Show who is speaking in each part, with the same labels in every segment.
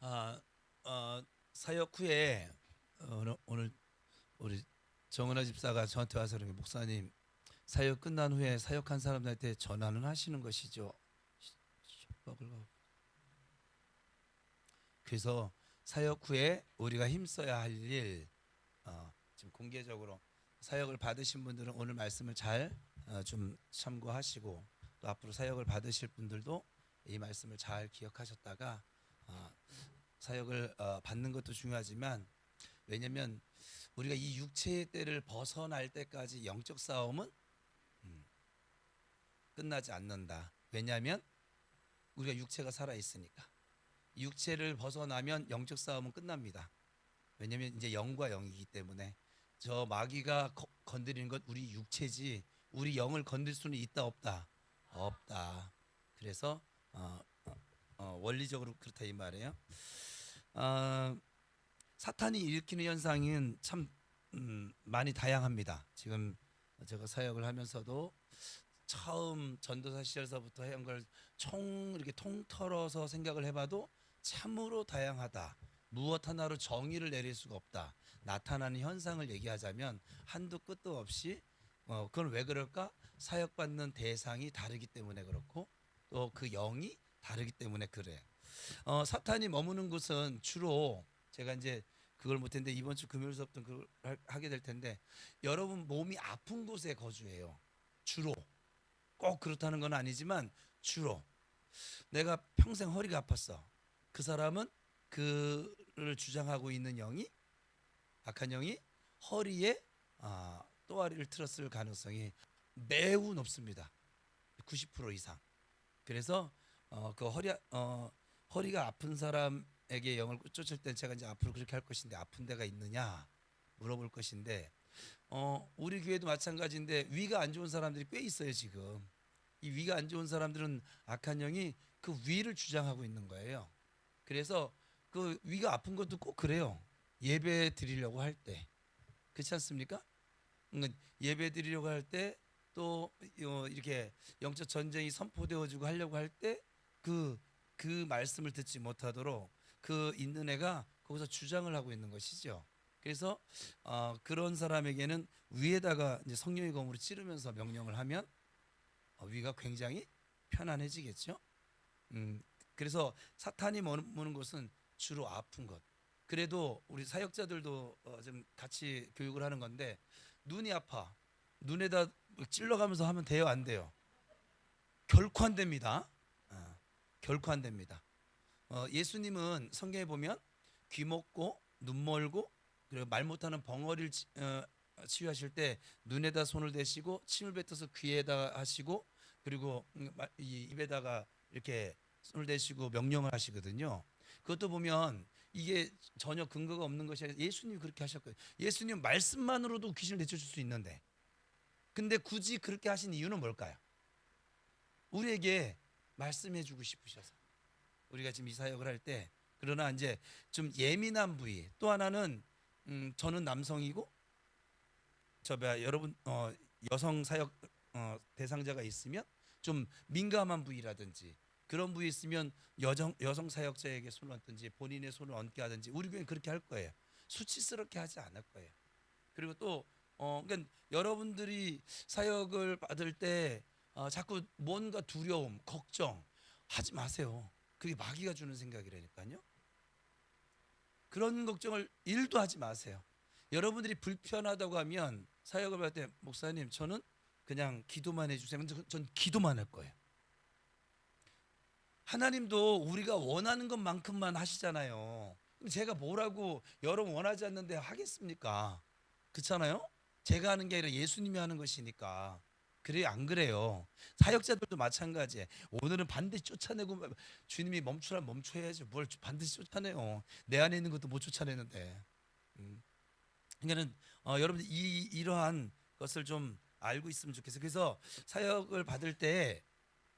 Speaker 1: 아, 사역 후에 오늘 우리 정은아 집사가 저한테 와서 그러게 목사님 사역 끝난 후에 사역한 사람들한테 전화는 하시는 것이죠. 협박을 하고. 그래서 사역 후에 우리가 힘써야 할 일, 지금 공개적으로 사역을 받으신 분들은 오늘 말씀을 잘 좀 참고하시고, 또 앞으로 사역을 받으실 분들도 이 말씀을 잘 기억하셨다가 어, 사역을 받는 것도 중요하지만, 왜냐하면 우리가 이 육체의 때를 벗어날 때까지 영적 싸움은 음, 끝나지 않는다. 왜냐하면 우리가 육체가 살아 있으니까. 육체를 벗어나면 영적 싸움은 끝납니다. 왜냐하면 이제 영과 영이기 때문에. 저 마귀가 건드리는 것 우리 육체지, 우리 영을 건들 수는 있다 없다? 없다. 그래서 원리적으로 그렇다 이 말이에요. 어, 사탄이 일으키는 현상은 참 많이 다양합니다. 지금 제가 사역을 하면서도 처음 전도사 시절서부터 해온 걸 총 이렇게 통틀어서 생각을 해봐도 참으로 다양하다. 무엇 하나로 정의를 내릴 수가 없다. 나타나는 현상을 얘기하자면 한도 끝도 없이, 그건 왜 그럴까? 사역받는 대상이 다르기 때문에 그렇고, 또 그 영이 다르기 때문에 그래요. 사탄이 머무는 곳은 주로, 제가 이제 그걸 못했는데 이번 주 금요일 수업도 그걸 하게 될 텐데, 여러분 몸이 아픈 곳에 거주해요. 주로. 꼭 그렇다는 건 아니지만 주로. 내가 평생 허리가 아팠어. 그 사람은 그를 주장하고 있는 영이, 악한 영이 허리에 또아리를 틀었을 가능성이 매우 높습니다. 90% 이상. 그래서 그 허리가 아픈 사람에게 영을 쫓을 때 제가 이제 앞으로 그렇게 할 것인데, 아픈 데가 있느냐 물어볼 것인데, 우리 교회도 마찬가지인데 위가 안 좋은 사람들이 꽤 있어요 지금. 이 위가 안 좋은 사람들은 악한 영이 그 위를 주장하고 있는 거예요. 그래서 그 위가 아픈 것도 꼭 그래요. 예배 드리려고 할 때, 그렇지 않습니까? 예배 드리려고 할 때, 또 이렇게 영적 전쟁이 선포되어지고 하려고 할 때 그 말씀을 듣지 못하도록 그 있는 애가 거기서 주장을 하고 있는 것이죠. 그래서 그런 사람에게는 위에다가 이제 성령의 검으로 찌르면서 명령을 하면 위가 굉장히 편안해지겠죠. 음, 그래서 사탄이 머무는 곳은 주로 아픈 것. 그래도 우리 사역자들도 좀 같이 교육을 하는 건데, 눈이 아파. 눈에다 찔러가면서 하면 돼요, 안 돼요? 결코 안 됩니다. 결코 안 됩니다. 예수님은 성경에 보면 귀 먹고 눈 멀고 그리고 말 못하는 벙어리를 치유하실 때 눈에다 손을 대시고 침을 뱉어서 귀에다 하시고, 그리고 이 입에다가 이렇게 손을 대시고 명령을 하시거든요. 그것도 보면 이게 전혀 근거가 없는 것이 아니라 예수님이 그렇게 하셨거든요. 예수님 말씀만으로도 귀신을 내쫓을 수 있는데, 근데 굳이 그렇게 하신 이유는 뭘까요? 우리에게 말씀해 주고 싶으셔서. 우리가 지금 이 사역을 할 때, 그러나 이제 좀 예민한 부위, 또 하나는 저는 남성이고 여러분 여성 사역 대상자가 있으면 좀 민감한 부위라든지 그런 부위 있으면 여성 사역자에게 손을 얹든지 본인의 손을 얹게 하든지, 우리 교회는 그렇게 할 거예요. 수치스럽게 하지 않을 거예요. 그리고 또 그러니까 여러분들이 사역을 받을 때 자꾸 뭔가 두려움, 걱정 하지 마세요. 그게 마귀가 주는 생각이라니까요. 그런 걱정을 일도 하지 마세요. 여러분들이 불편하다고 하면 사역을 받을 때, 목사님 저는 그냥 기도만 해주세요. 전 기도만 할 거예요. 하나님도 우리가 원하는 것만큼만 하시잖아요. 그럼 제가 뭐라고 여러분 원하지 않는데 하겠습니까? 그렇잖아요. 제가 하는 게 아니라 예수님이 하는 것이니까. 그래요, 안 그래요? 사역자들도 마찬가지예요. 오늘은 반드시 쫓아내고, 주님이 멈추라면 멈춰야지 뭘 반드시 쫓아내요. 내 안에 있는 것도 못 쫓아내는데. 음. 그러니까는 여러분들 이러한 것을 좀 알고 있으면 좋겠어요. 그래서 사역을 받을 때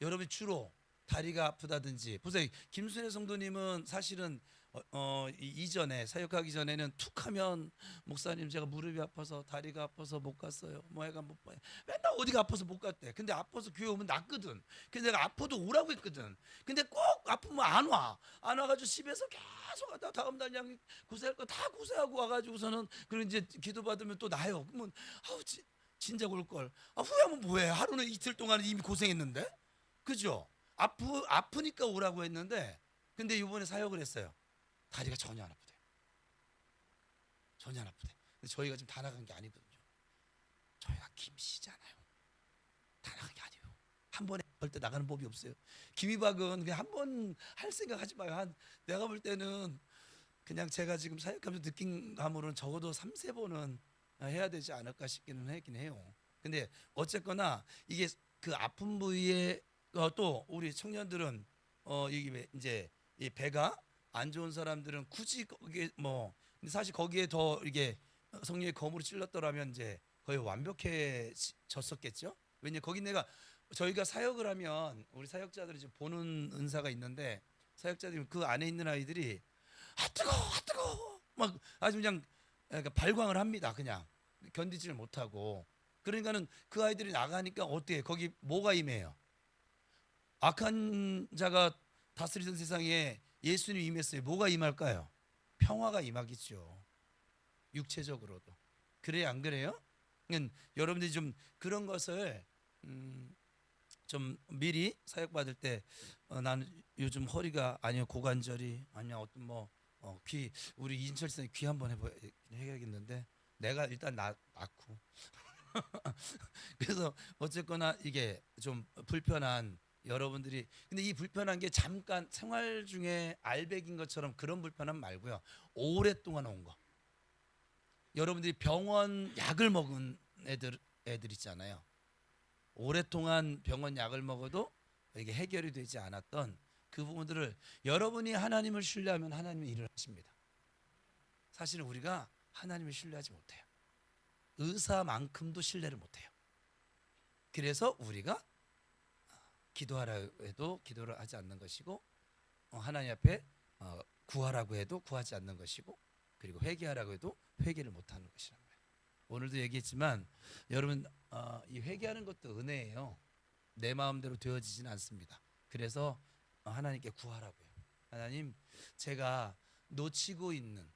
Speaker 1: 여러분이 주로 다리가 아프다든지, 보세요. 김순애 성도님은 사실은 이전에 사역하기 전에는 툭하면 목사님 제가 무릎이 아파서 다리가 아파서 못 갔어요. 뭐 애가 못 봐. 맨날 어디가 아파서 못 갔대. 근데 아파서 교회 오면 낫거든. 근데 내가 아파도 오라고 했거든. 근데 꼭 아프면 안 와. 안 와가지고 집에서 계속 하다 다음 날 그냥 고생할 거 다 고생하고 와가지고서는 그리고 이제 기도 받으면 또 나요. 그러면 아우 진작 올 걸. 후회하면 뭐해? 하루는 이틀 동안 이미 고생했는데, 그죠? 아프니까 오라고 했는데, 근데 이번에 사역을 했어요. 다리가 전혀 안 아프대. 전혀 안 아프대. 근데 저희가 지금 다 나간 게 아니거든요. 저희가 김씨잖아요. 다 나간 게 아니에요. 한 번에 절대 나가는 법이 없어요. 김이박은 그냥 한 번 할 생각 하지 마요. 내가 볼 때는 그냥 제가 지금 사역하면서 느낀 감으로는 적어도 3, 4번은 해야 되지 않을까 싶기는 하긴 해요. 근데 어쨌거나 이게 그 아픈 부위에 또 우리 청년들은 이게 이제 이 배가 안 좋은 사람들은 굳이 거기에 뭐 근데 사실 거기에 더 이게 성령의 검으로 찔렀더라면 이제 거의 완벽해졌었겠죠. 왜냐 거기 내가 저희가 사역을 하면 우리 사역자들이 이제 보는 은사가 있는데 사역자들이 그 안에 있는 아이들이 뜨거 뜨거 막 아주 그냥 그러니까 발광을 합니다. 그냥 견디지를 못하고 그러니까는 그 아이들이 나가니까 어떻게 거기 뭐가 임해요? 악한 자가 다스리던 세상에 예수님이 임했어요. 뭐가 임할까요? 평화가 임하겠죠. 육체적으로도. 그래 안 그래요? 여러분들이 좀 그런 것을 좀 미리 사역 받을 때 나는 요즘 허리가 아니요 고관절이 아니야 어떤 귀 우리 이진철 선생 귀 한번 해야겠는데 내가 일단 낳고 그래서 어쨌거나 이게 좀 불편한 여러분들이 근데 이 불편한 게 잠깐 생활 중에 알백인 것처럼 그런 불편함 말고요 오랫동안 온 거 여러분들이 병원 약을 먹은 애들 있잖아요 오랫동안 병원 약을 먹어도 이게 해결이 되지 않았던 그 부분들을 여러분이 하나님을 신뢰하면 하나님이 일을 하십니다. 사실은 우리가 하나님을 신뢰하지 못해요. 의사만큼도 신뢰를 못해요. 그래서 우리가 기도하라고 해도 기도를 하지 않는 것이고 하나님 앞에 구하라고 해도 구하지 않는 것이고 그리고 회개하라고 해도 회개를 못하는 것이란 말이에요. 오늘도 얘기했지만 여러분 이 회개하는 것도 은혜예요. 내 마음대로 되어지지는 않습니다. 그래서 하나님께 구하라고요. 하나님 제가 놓치고 있는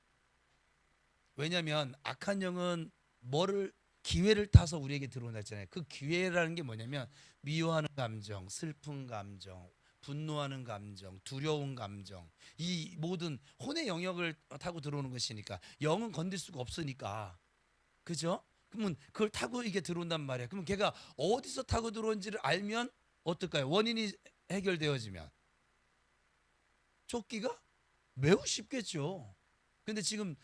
Speaker 1: 왜냐하면 악한 영은 뭐를 기회를 타서 우리에게 들어온다 했잖아요. 그 기회라는 게 뭐냐면 미워하는 감정, 슬픈 감정, 분노하는 감정, 두려운 감정 이 모든 혼의 영역을 타고 들어오는 것이니까 영은 건들 수가 없으니까 그죠? 그러면 그걸 타고 이게 들어온단 말이야. 그러면 걔가 어디서 타고 들어온지를 알면 어떨까요? 원인이 해결되어지면 쫓기가 매우 쉽겠죠. 근데 지금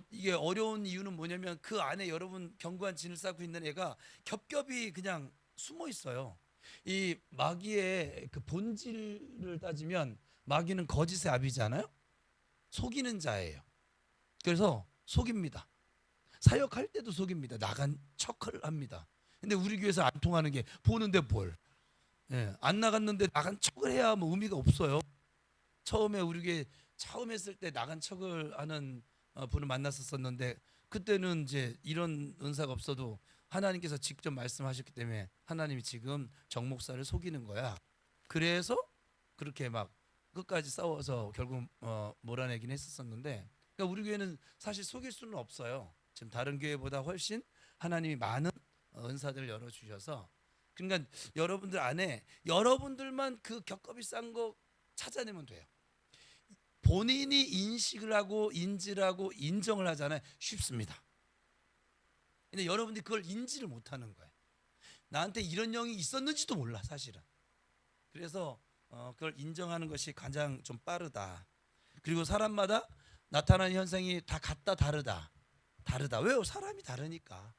Speaker 1: 이게 어려운 이유는 뭐냐면 그 안에 여러분 견고한 진을 쌓고 있는 애가 겹겹이 그냥 숨어 있어요. 이 마귀의 그 본질을 따지면 마귀는 거짓의 아비잖아요. 속이는 자예요. 그래서 속입니다. 사역할 때도 속입니다. 나간 척을 합니다. 근데 우리 교회에서 안 통하는 게 보는데 뭘? 예, 안 나갔는데 나간 척을 해야 뭐 의미가 없어요. 처음에 우리 교회 처음 했을 때 나간 척을 하는 분을 만났었는데 그때는 이제 이런 은사가 없어도 하나님께서 직접 말씀하셨기 때문에 하나님이 지금 정 목사를 속이는 거야. 그래서 그렇게 막 끝까지 싸워서 결국 몰아내긴 했었는데 그러니까 우리 교회는 사실 속일 수는 없어요. 지금 다른 교회보다 훨씬 하나님이 많은 은사들을 열어주셔서 그러니까 여러분들 안에 여러분들만 그 겹겹이 싼 거 찾아내면 돼요. 본인이 인식을 하고 인지를 하고 인정을 하잖아요. 쉽습니다. 근데 여러분들이 그걸 인지를 못하는 거예요. 나한테 이런 영이 있었는지도 몰라 사실은. 그래서 그걸 인정하는 것이 가장 좀 빠르다. 그리고 사람마다 나타나는 현상이 다 같다 다르다. 왜요? 사람이 다르니까.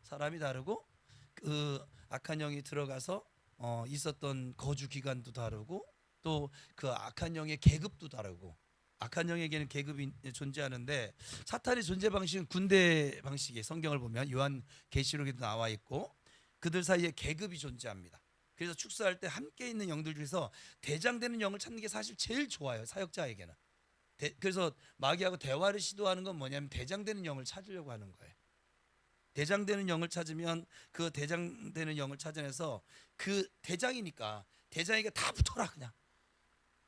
Speaker 1: 사람이 다르고 그 악한 영이 들어가서 있었던 거주 기간도 다르고 또 그 악한 영의 계급도 다르고 악한 영에게는 계급이 존재하는데 사탄의 존재 방식은 군대 방식이에요. 성경을 보면 요한 계시록에도 나와 있고 그들 사이에 계급이 존재합니다. 그래서 축사할 때 함께 있는 영들 중에서 대장되는 영을 찾는 게 사실 제일 좋아요. 사역자에게는. 그래서 마귀하고 대화를 시도하는 건 뭐냐면 대장되는 영을 찾으려고 하는 거예요. 대장되는 영을 찾으면 그 대장되는 영을 찾아내서 그 대장이니까 대장에게 다 붙어라 그냥.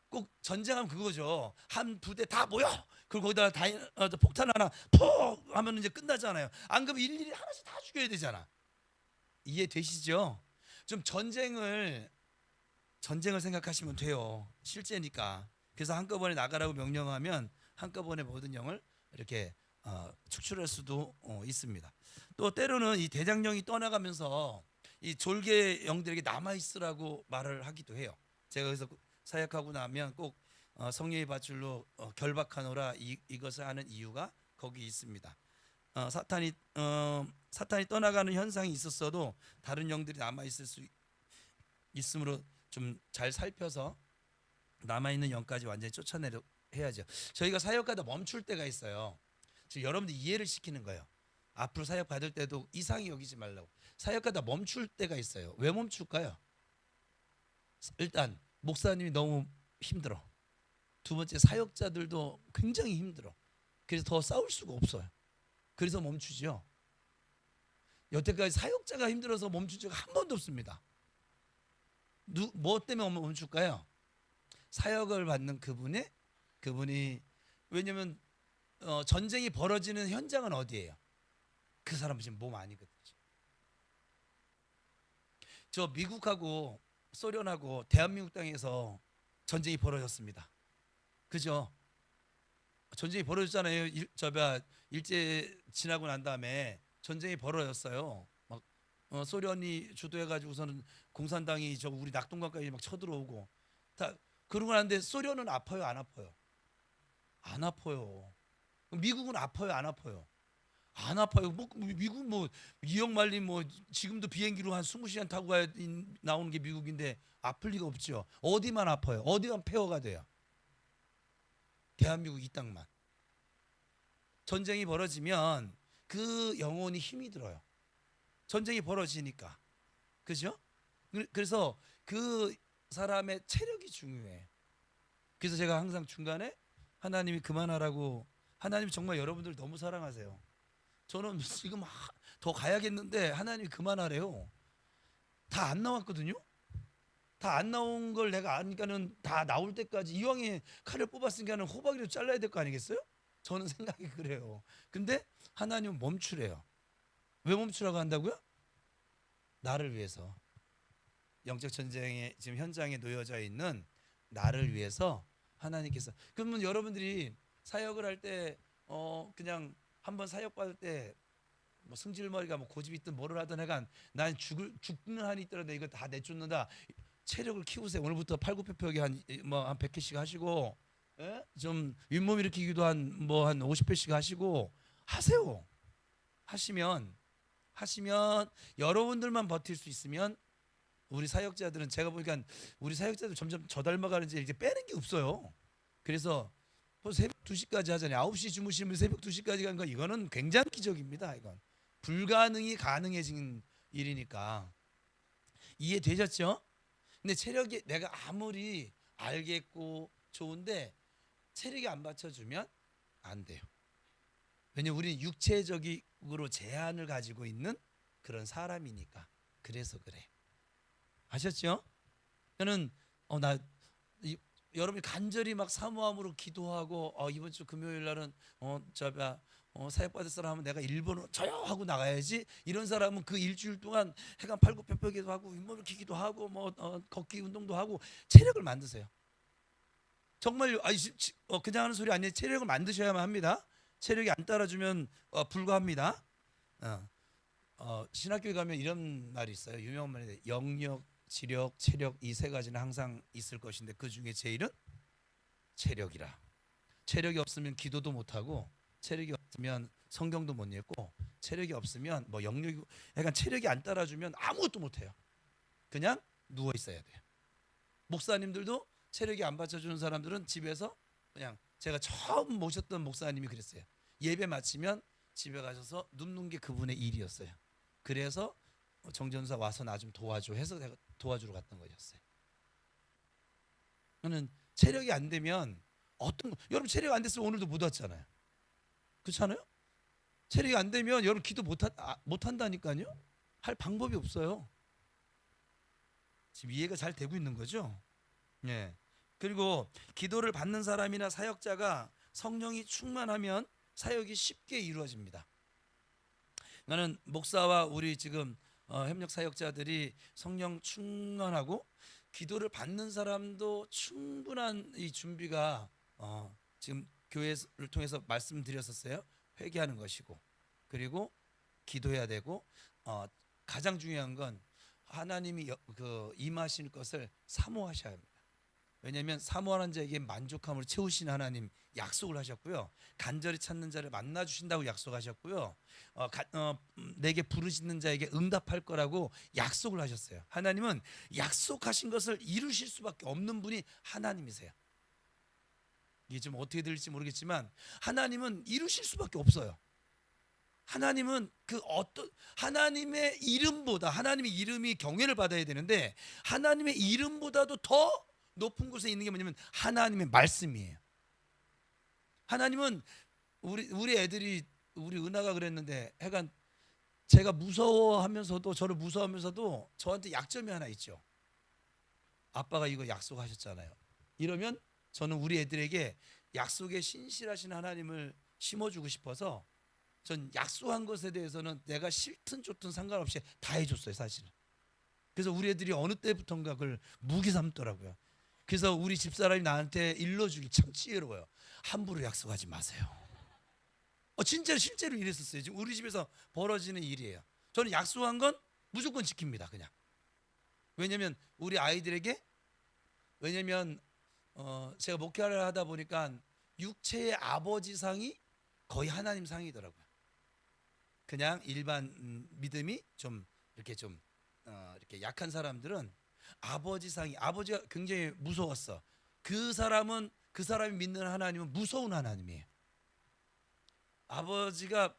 Speaker 1: 꼭 전쟁하면 그거죠. 한 부대 다 모여. 그리고 거기다 폭탄 하나 퍽 하면 이제 끝나잖아요. 안 그러면 일일이 하나씩 다 죽여야 되잖아. 이해되시죠? 좀 전쟁을 생각하시면 돼요. 실제니까. 그래서 한꺼번에 나가라고 명령하면 한꺼번에 모든 영을 이렇게 축출할 수도 있습니다. 또 때로는 이 대장령이 떠나가면서 이 졸개 영들에게 남아 있으라고 말을 하기도 해요. 제가 그래서 사역하고 나면 꼭 성령의 밧줄로 결박하노라 이것을 하는 이유가 거기 있습니다. 사탄이 떠나가는 현상이 있었어도 다른 영들이 남아 있을 수 있으므로 좀 잘 살펴서 남아 있는 영까지 완전히 쫓아내려 해야죠. 저희가 사역하다 멈출 때가 있어요. 지금 여러분들 이해를 시키는 거예요. 앞으로 사역 받을 때도 이상히 여기지 말라고. 사역하다 멈출 때가 있어요. 왜 멈출까요? 일단 목사님이 너무 힘들어. 두 번째 사역자들도 굉장히 힘들어. 그래서 더 싸울 수가 없어요. 그래서 멈추죠. 여태까지 사역자가 힘들어서 멈춘 적이 한 번도 없습니다. 뭐 때문에 멈출까요? 사역을 받는 그분이 왜냐면 전쟁이 벌어지는 현장은 어디예요? 그 사람 지금 몸 아니거든요. 저 미국하고 소련하고 대한민국 땅에서 전쟁이 벌어졌습니다. 그죠? 전쟁이 벌어졌잖아요. 일제 지나고 난 다음에 전쟁이 벌어졌어요. 막 소련이 주도해가지고서는 공산당이 우리 낙동강까지 막 쳐들어오고 다 그러고 나는데 소련은 아파요, 안 아파요? 안 아파요. 미국은 아파요, 안 아파요? 안 아파요. 미국 이역 말림 지금도 비행기로 한 20시간 타고 나오는 게 미국인데 아플 리가 없죠. 어디만 아파요? 어디만 폐허가 돼요? 대한민국 이 땅만. 전쟁이 벌어지면 그 영혼이 힘이 들어요. 전쟁이 벌어지니까. 그죠? 그래서 그 사람의 체력이 중요해. 그래서 제가 항상 중간에 하나님이 그만하라고. 하나님이 정말 여러분들 너무 사랑하세요. 저는 지금 더 가야겠는데 하나님이 그만하래요. 다 안 나왔거든요. 다 안 나온 걸 내가 아니까는 다 나올 때까지 이왕에 칼을 뽑았으니까 호박이라도 잘라야 될 거 아니겠어요? 저는 생각이 그래요. 근데 하나님은 멈추래요. 왜 멈추라고 한다고요? 나를 위해서. 영적 전쟁의 지금 현장에 놓여져 있는 나를 위해서 하나님께서. 그러면 여러분들이 사역을 할 때 그냥 한번 사역 받을 때 뭐 승질머리가 뭐 고집이 있든 뭐를 하든 해간 난 죽는 한이 있더라도 이거 다 내쫓는다. 체력을 키우세요. 오늘부터 팔굽혀펴기 한 100회씩 하시고, 예? 좀 윗몸 일으키기도 한 50회씩 하시고 하세요. 하시면 여러분들만 버틸 수 있으면 우리 사역자들은 제가 보니까 우리 사역자들 점점 저 닮아가는지 이제 빼는 게 없어요. 그래서 새벽 2시까지 하잖아요. 9시 주무시면 새벽 2시까지 간 거 이거는 굉장히 기적입니다. 이건 불가능이 가능해진 일이니까. 이해되셨죠? 근데 체력이 내가 아무리 알겠고 좋은데 체력이 안 받쳐주면 안 돼요. 왜냐면 우리는 육체적으로 제한을 가지고 있는 그런 사람이니까. 그래서 그래. 아셨죠? 저는 여러분이 간절히 막 사모함으로 기도하고 이번 주 금요일 날은 사역 받을 사람 하면 내가 일본으로 저요 하고 나가야지. 이런 사람은 그 일주일 동안 해간 팔굽혀펴기도 하고 윗몸을 키기도 하고 걷기 운동도 하고 체력을 만드세요. 정말 그냥 하는 소리 아니에요. 체력을 만드셔야만 합니다. 체력이 안 따라주면 불가합니다. 신학교에 가면 이런 말이 있어요. 유명한 말인데 영역, 지력, 체력 이 세 가지는 항상 있을 것인데 그 중에 제일은 체력이라. 체력이 없으면 기도도 못하고 체력이 없으면 성경도 못 읽고 체력이 없으면 영역이 약간 체력이 안 따라주면 아무것도 못해요. 그냥 누워 있어야 돼요. 목사님들도 체력이 안 받쳐주는 사람들은 집에서 그냥 제가 처음 모셨던 목사님이 그랬어요. 예배 마치면 집에 가셔서 눕는 게 그분의 일이었어요. 그래서 정전사 와서 나 좀 도와줘 해서 내가 도와주러 갔던 거였어요. 저는 체력이 안 되면 여러분 체력 안 됐으면 오늘도 못 왔잖아요. 그렇지 않아요? 체력이 안 되면 여러분 기도 못 한다니까요. 할 방법이 없어요. 지금 이해가 잘 되고 있는 거죠? 예. 그리고 기도를 받는 사람이나 사역자가 성령이 충만하면 사역이 쉽게 이루어집니다. 나는 목사와 우리 지금 협력 사역자들이 성령 충만하고 기도를 받는 사람도 충분한 이 준비가 지금 교회를 통해서 말씀드렸었어요. 회개하는 것이고, 그리고 기도해야 되고, 가장 중요한 건 하나님이 임하실 것을 사모하셔야 합니다. 왜냐하면 사모하는 자에게 만족함을 채우신 하나님 약속을 하셨고요. 간절히 찾는 자를 만나 주신다고 약속하셨고요. 내게 부르짖는 자에게 응답할 거라고 약속을 하셨어요. 하나님은 약속하신 것을 이루실 수밖에 없는 분이 하나님이세요. 이게 좀 어떻게 들릴지 모르겠지만 하나님은 이루실 수밖에 없어요. 하나님은 하나님의 이름보다, 하나님의 이름이 경외를 받아야 되는데 하나님의 이름보다도 더 높은 곳에 있는 게 뭐냐면 하나님의 말씀이에요. 하나님은 우리 애들이, 우리 은하가 그랬는데, 하여간 제가 무서워하면서도, 저를 무서워하면서도 저한테 약점이 하나 있죠. 아빠가 이거 약속하셨잖아요. 이러면 저는 우리 애들에게 약속에 신실하신 하나님을 심어주고 싶어서 전 약속한 것에 대해서는 내가 싫든 좋든 상관없이 다 해줬어요, 사실은. 그래서 우리 애들이 어느 때부턴가 그걸 무기 삼더라고요. 그래서 우리 집사람이 나한테 일러주기 참 지혜로워요. 함부로 약속하지 마세요. 진짜 실제로 이랬었어요. 지금 우리 집에서 벌어지는 일이에요. 저는 약속한 건 무조건 지킵니다, 그냥. 왜냐면 우리 아이들에게, 왜냐면 제가 목회를 하다 보니까 육체의 아버지 상이 거의 하나님 상이더라고요. 그냥 일반 믿음이 좀 이렇게 이렇게 약한 사람들은 아버지 상이, 아버지가 굉장히 무서웠어. 그 사람이 믿는 하나님은 무서운 하나님이에요. 아버지가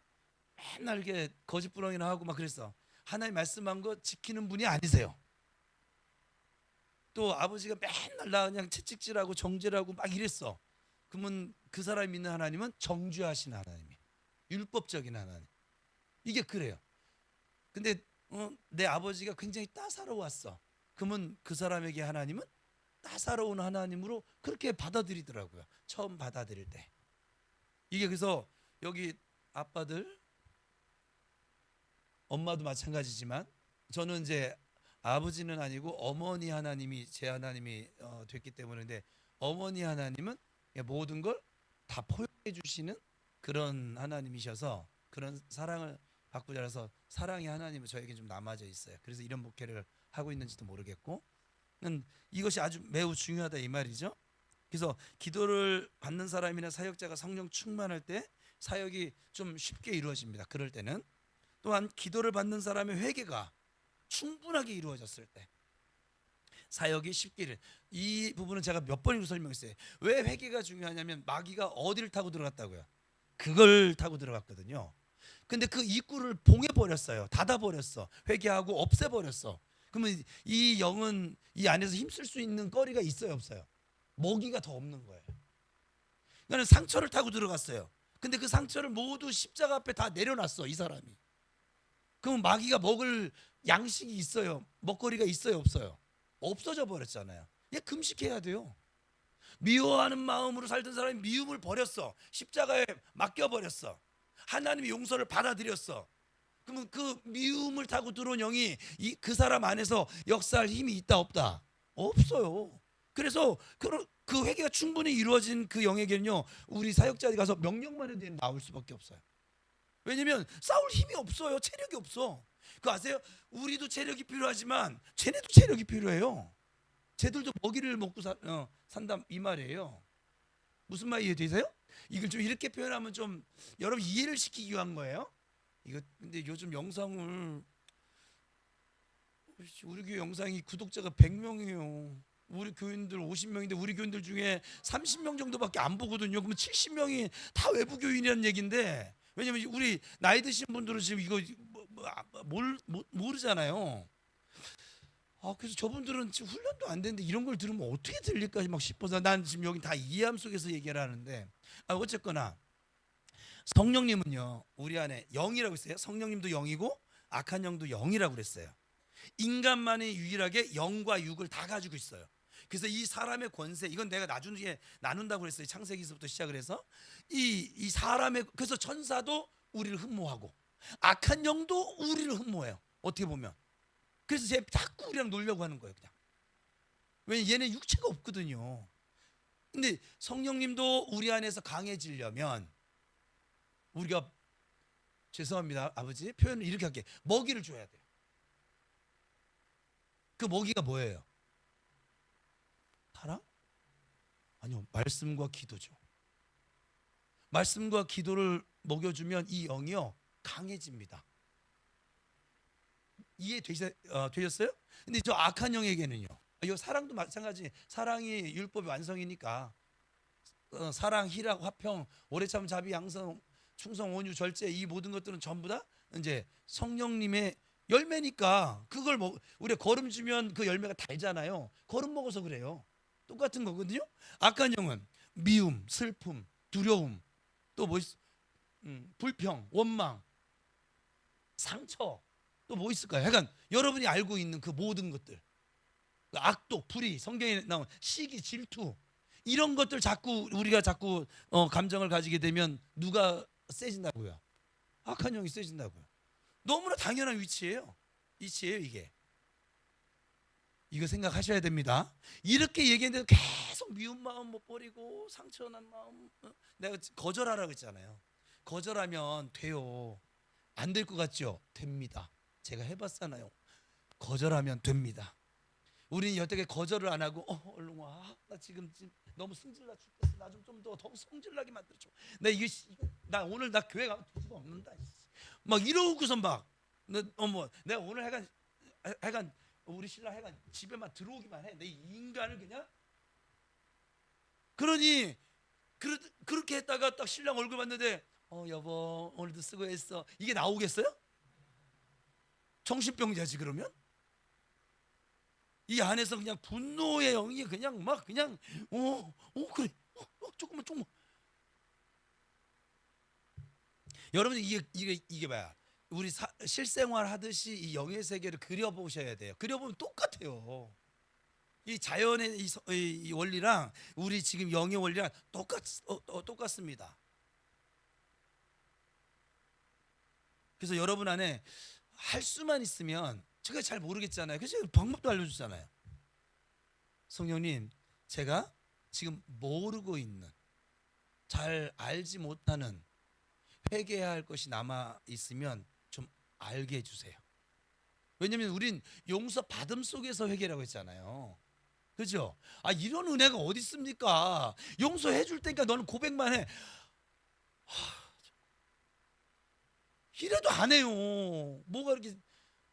Speaker 1: 맨날 이렇게 거짓부렁이나 하고 막 그랬어. 하나님 말씀한 거 지키는 분이 아니세요. 또 아버지가 맨날 나 그냥 채찍질하고 정죄하고 막 이랬어. 그러면 그 사람이 믿는 하나님은 정죄하신 하나님이에요. 율법적인 하나님. 이게 그래요. 근데 내 아버지가 굉장히 따사로웠어. 그러면 그 사람에게 하나님은 따사로운 하나님으로 그렇게 받아들이더라고요. 처음 받아들일 때. 이게 그래서 여기 아빠들, 엄마도 마찬가지지만 저는 이제 아버지는 아니고 어머니 하나님이 제 하나님이 됐기 때문에, 근데 어머니 하나님은 모든 걸 다 포용해 주시는 그런 하나님이셔서 그런 사랑을 받고 자라서 사랑의 하나님은 저에게 좀 남아져 있어요. 그래서 이런 목회를 하고 있는지도 모르겠고, 이것이 아주 매우 중요하다 이 말이죠. 그래서 기도를 받는 사람이나 사역자가 성령 충만할 때 사역이 좀 쉽게 이루어집니다. 그럴 때는 또한 기도를 받는 사람의 회개가 충분하게 이루어졌을 때 사역이 쉽게 이 부분은 제가 몇 번이고 설명했어요. 왜 회개가 중요하냐면 마귀가 어디를 타고 들어갔다고요? 그걸 타고 들어갔거든요. 근데 그 입구를 봉해 버렸어요. 닫아 버렸어. 회개하고 없애 버렸어. 그러면 이 영은 이 안에서 힘쓸 수 있는 거리가 있어요, 없어요? 먹이가 더 없는 거예요. 그러니까 상처를 타고 들어갔어요. 근데 그 상처를 모두 십자가 앞에 다 내려놨어, 이 사람이. 그럼 마귀가 먹을 양식이 있어요? 먹거리가 있어요, 없어요? 없어져 버렸잖아요. 얘 금식해야 돼요. 미워하는 마음으로 살던 사람이 미움을 버렸어. 십자가에 맡겨 버렸어. 하나님의 용서를 받아들였어. 그러면 그 미움을 타고 들어온 영이 그 사람 안에서 역사할 힘이 있다 없다? 없어요. 그래서 그 회개가 충분히 이루어진 그 영에게는요, 우리 사역자들이 가서 명령만 해도 나올 수밖에 없어요. 왜냐면 싸울 힘이 없어요. 체력이 없어. 그거 아세요? 우리도 체력이 필요하지만 쟤네도 체력이 필요해요. 쟤들도 먹이를 먹고 산다 이 말이에요. 무슨 말 이해되세요? 이걸 좀 이렇게 표현하면 좀 여러분 이해를 시키기 위한 거예요. 이거 근데 요즘 영상을, 우리 교회 영상이 구독자가 100명이에요. 우리 교인들 50명인데 우리 교인들 중에 30명 정도밖에 안 보거든요. 그러면 70명이 다 외부 교인이라는 얘기인데, 왜냐면 우리 나이 드신 분들은 지금 이거 모르잖아요. 그래서 저분들은 지금 훈련도 안 됐는데 이런 걸 들으면 어떻게 들릴까 막 싶어서 난 지금 여기 다 이해함 속에서 얘기를 하는데 어쨌거나 성령님은요 우리 안에 영이라고 했어요. 성령님도 영이고 악한 영도 영이라고 그랬어요. 인간만이 유일하게 영과 육을 다 가지고 있어요. 그래서 이 사람의 권세 이건 내가 나중에 나눈다고 그랬어요. 창세기서부터 시작을 해서 이 사람의 그래서 천사도 우리를 흠모하고 악한 영도 우리를 흠모해요. 어떻게 보면 그래서 쟤 자꾸 우리랑 놀려고 하는 거예요. 그냥 왜냐 얘네 육체가 없거든요. 근데 성령님도 우리 안에서 강해지려면 우리가 죄송합니다 아버지 표현을 이렇게 할게 먹이를 줘야 돼요. 그 먹이가 뭐예요? 사랑? 아니요 말씀과 기도죠. 말씀과 기도를 먹여주면 이 영이요 강해집니다. 되셨어요? 근데 저 악한 영에게는요 이 사랑도 마찬가지. 사랑이 율법의 완성이니까 사랑, 희락, 화평, 오래 참, 자비, 양성, 충성, 온유, 절제 이 모든 것들은 전부 다 이제 성령님의 열매니까 그걸 우리가 거름 주면 그 열매가 달잖아요. 거름 먹어서 그래요. 똑같은 거거든요. 악한 영은 미움, 슬픔, 두려움, 또 뭐 불평, 원망, 상처, 또 뭐 있을까요? 약간 여러분이 알고 있는 그 모든 것들, 악독, 불의, 성경에 나온 시기, 질투 이런 것들 우리가 자꾸 감정을 가지게 되면 누가 세진다고요? 악한 영이 세진다고요. 너무나 당연한 위치예요. 이게. 이거 생각하셔야 됩니다. 이렇게 얘기했는데 계속 미운 마음 못 버리고 상처난 마음 내가 거절하라고 했잖아요. 거절하면 돼요. 안 될 것 같죠? 됩니다. 제가 해봤잖아요. 거절하면 됩니다. 우리는 여태까지 거절을 안 하고 얼른 와. 나 지금 너무 승질나 죽겠어. 나 좀 더 성질나게 만들어줘. 나 오늘 나 교회 가면 될 수가 없는다. 막 이러고선 막 내가 오늘 하여간 우리 신랑 하여간 집에만 들어오기만 해. 내 인간을 그냥 그러니 그렇게 했다가 딱 신랑 얼굴 봤는데 여보 오늘도 수고했어. 이게 나오겠어요? 정신병자지 그러면? 이 안에서 그냥 분노의 영이 그냥 막 그냥 그래 조금만 여러분 이게 뭐야? 우리 실생활 하듯이 이 영의 세계를 그려보셔야 돼요. 그려보면 똑같아요. 이 자연의 이 원리랑 우리 지금 영의 원리랑 똑같습니다. 그래서 여러분 안에 할 수만 있으면 제가 잘 모르겠잖아요. 그래서 방법도 알려주잖아요. 성령님, 제가 지금 모르고 있는 잘 알지 못하는 회개해야 할 것이 남아 있으면 좀 알게 해주세요. 왜냐하면 우린 용서 받음 속에서 회개라고 했잖아요. 그죠? 이런 은혜가 어디 있습니까? 용서해 줄 테니까 너는 고백만 해. 이래도 안 해요. 뭐가 이렇게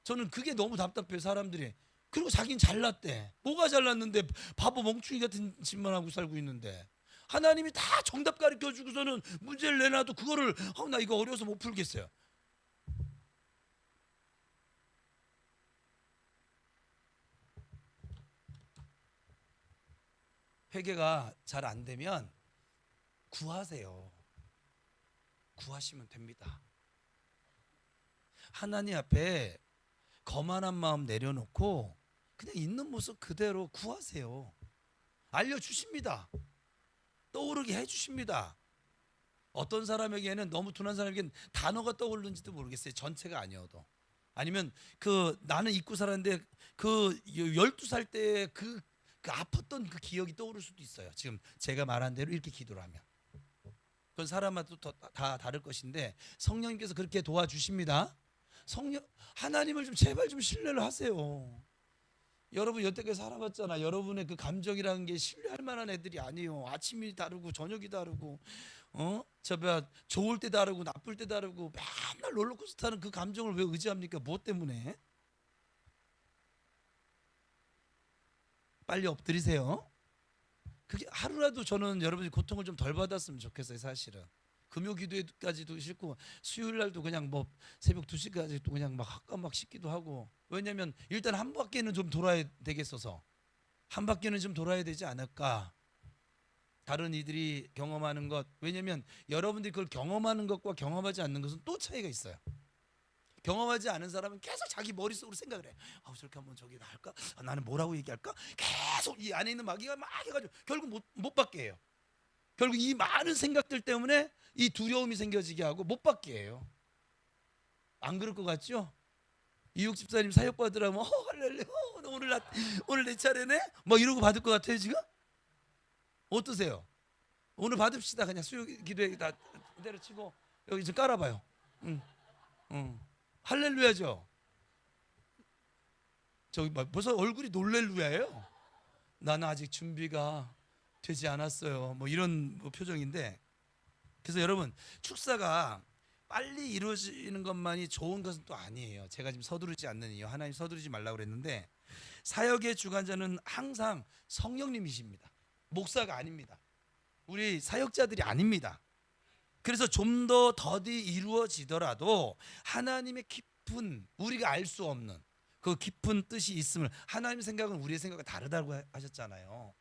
Speaker 1: 저는 그게 너무 답답해요. 사람들이. 그리고 자기는 잘났대. 뭐가 잘났는데 바보 멍충이 같은 짓만 하고 살고 있는데 하나님이 다 정답 가르쳐 주고서는 문제를 내놔도 그거를 나 이거 어려워서 못 풀겠어요. 회개가 잘 안 되면 구하세요. 구하시면 됩니다. 하나님 앞에 거만한 마음 내려놓고 그냥 있는 모습 그대로 구하세요. 알려주십니다. 떠오르게 해주십니다. 어떤 사람에게는 너무 둔한 사람에게는 단어가 떠오르는지도 모르겠어요. 전체가 아니어도. 아니면 나는 잊고 살았는데 12살 때 그 아팠던 그 기억이 떠오를 수도 있어요. 지금 제가 말한 대로 이렇게 기도를 하면. 그건 사람마다 다 다를 것인데 성령님께서 그렇게 도와주십니다. 하나님을 좀 제발 좀 신뢰를 하세요. 여러분 여태까지 살아봤잖아. 여러분의 그 감정이라는 게 신뢰할 만한 애들이 아니에요. 아침이 다르고 저녁이 다르고 좋을 때 다르고 나쁠 때 다르고 맨날 롤러코스터 타는 그 감정을 왜 의지합니까? 무엇 때문에? 빨리 엎드리세요. 그게 하루라도 저는 여러분이 고통을 좀 덜 받았으면 좋겠어요. 사실은 금요 기도회까지도 싫고 수요일 날도 그냥 뭐 새벽 2시까지도 그냥 막 씻기도 하고. 왜냐면 일단 한 바퀴는 좀 돌아야 되겠어서 한 바퀴는 좀 돌아야 되지 않을까. 다른 이들이 경험하는 것, 왜냐면 여러분들이 그걸 경험하는 것과 경험하지 않는 것은 또 차이가 있어요. 경험하지 않은 사람은 계속 자기 머릿속으로 생각을 해. 저렇게 한번 저기 할까? 나는 뭐라고 얘기할까? 계속 이 안에 있는 마귀가 막 해가지고 결국 못 받게 해요. 결국 이 많은 생각들 때문에 이 두려움이 생겨지게 하고 못 받게 해요. 안 그럴 것 같죠? 이육 집사님 사역 받으라면 할렐루야, 오늘 내 차례네? 뭐 이러고 받을 것 같아요 지금? 어떠세요? 오늘 받읍시다. 그냥 수요 기도에 다 때려치고 여기 좀 깔아봐요. 응, 응. 할렐루야죠. 저기 벌써 얼굴이 놀렐루야예요. 나는 아직 준비가 되지 않았어요. 뭐 이런 표정인데, 그래서 여러분 축사가 빨리 이루어지는 것만이 좋은 것은 또 아니에요. 제가 지금 서두르지 않는 이유, 하나님 서두르지 말라고 그랬는데 사역의 주관자는 항상 성령님이십니다. 목사가 아닙니다. 우리 사역자들이 아닙니다. 그래서 좀 더 더디 이루어지더라도 하나님의 깊은, 우리가 알 수 없는 그 깊은 뜻이 있음을, 하나님의 생각은 우리의 생각과 다르다고 하셨잖아요.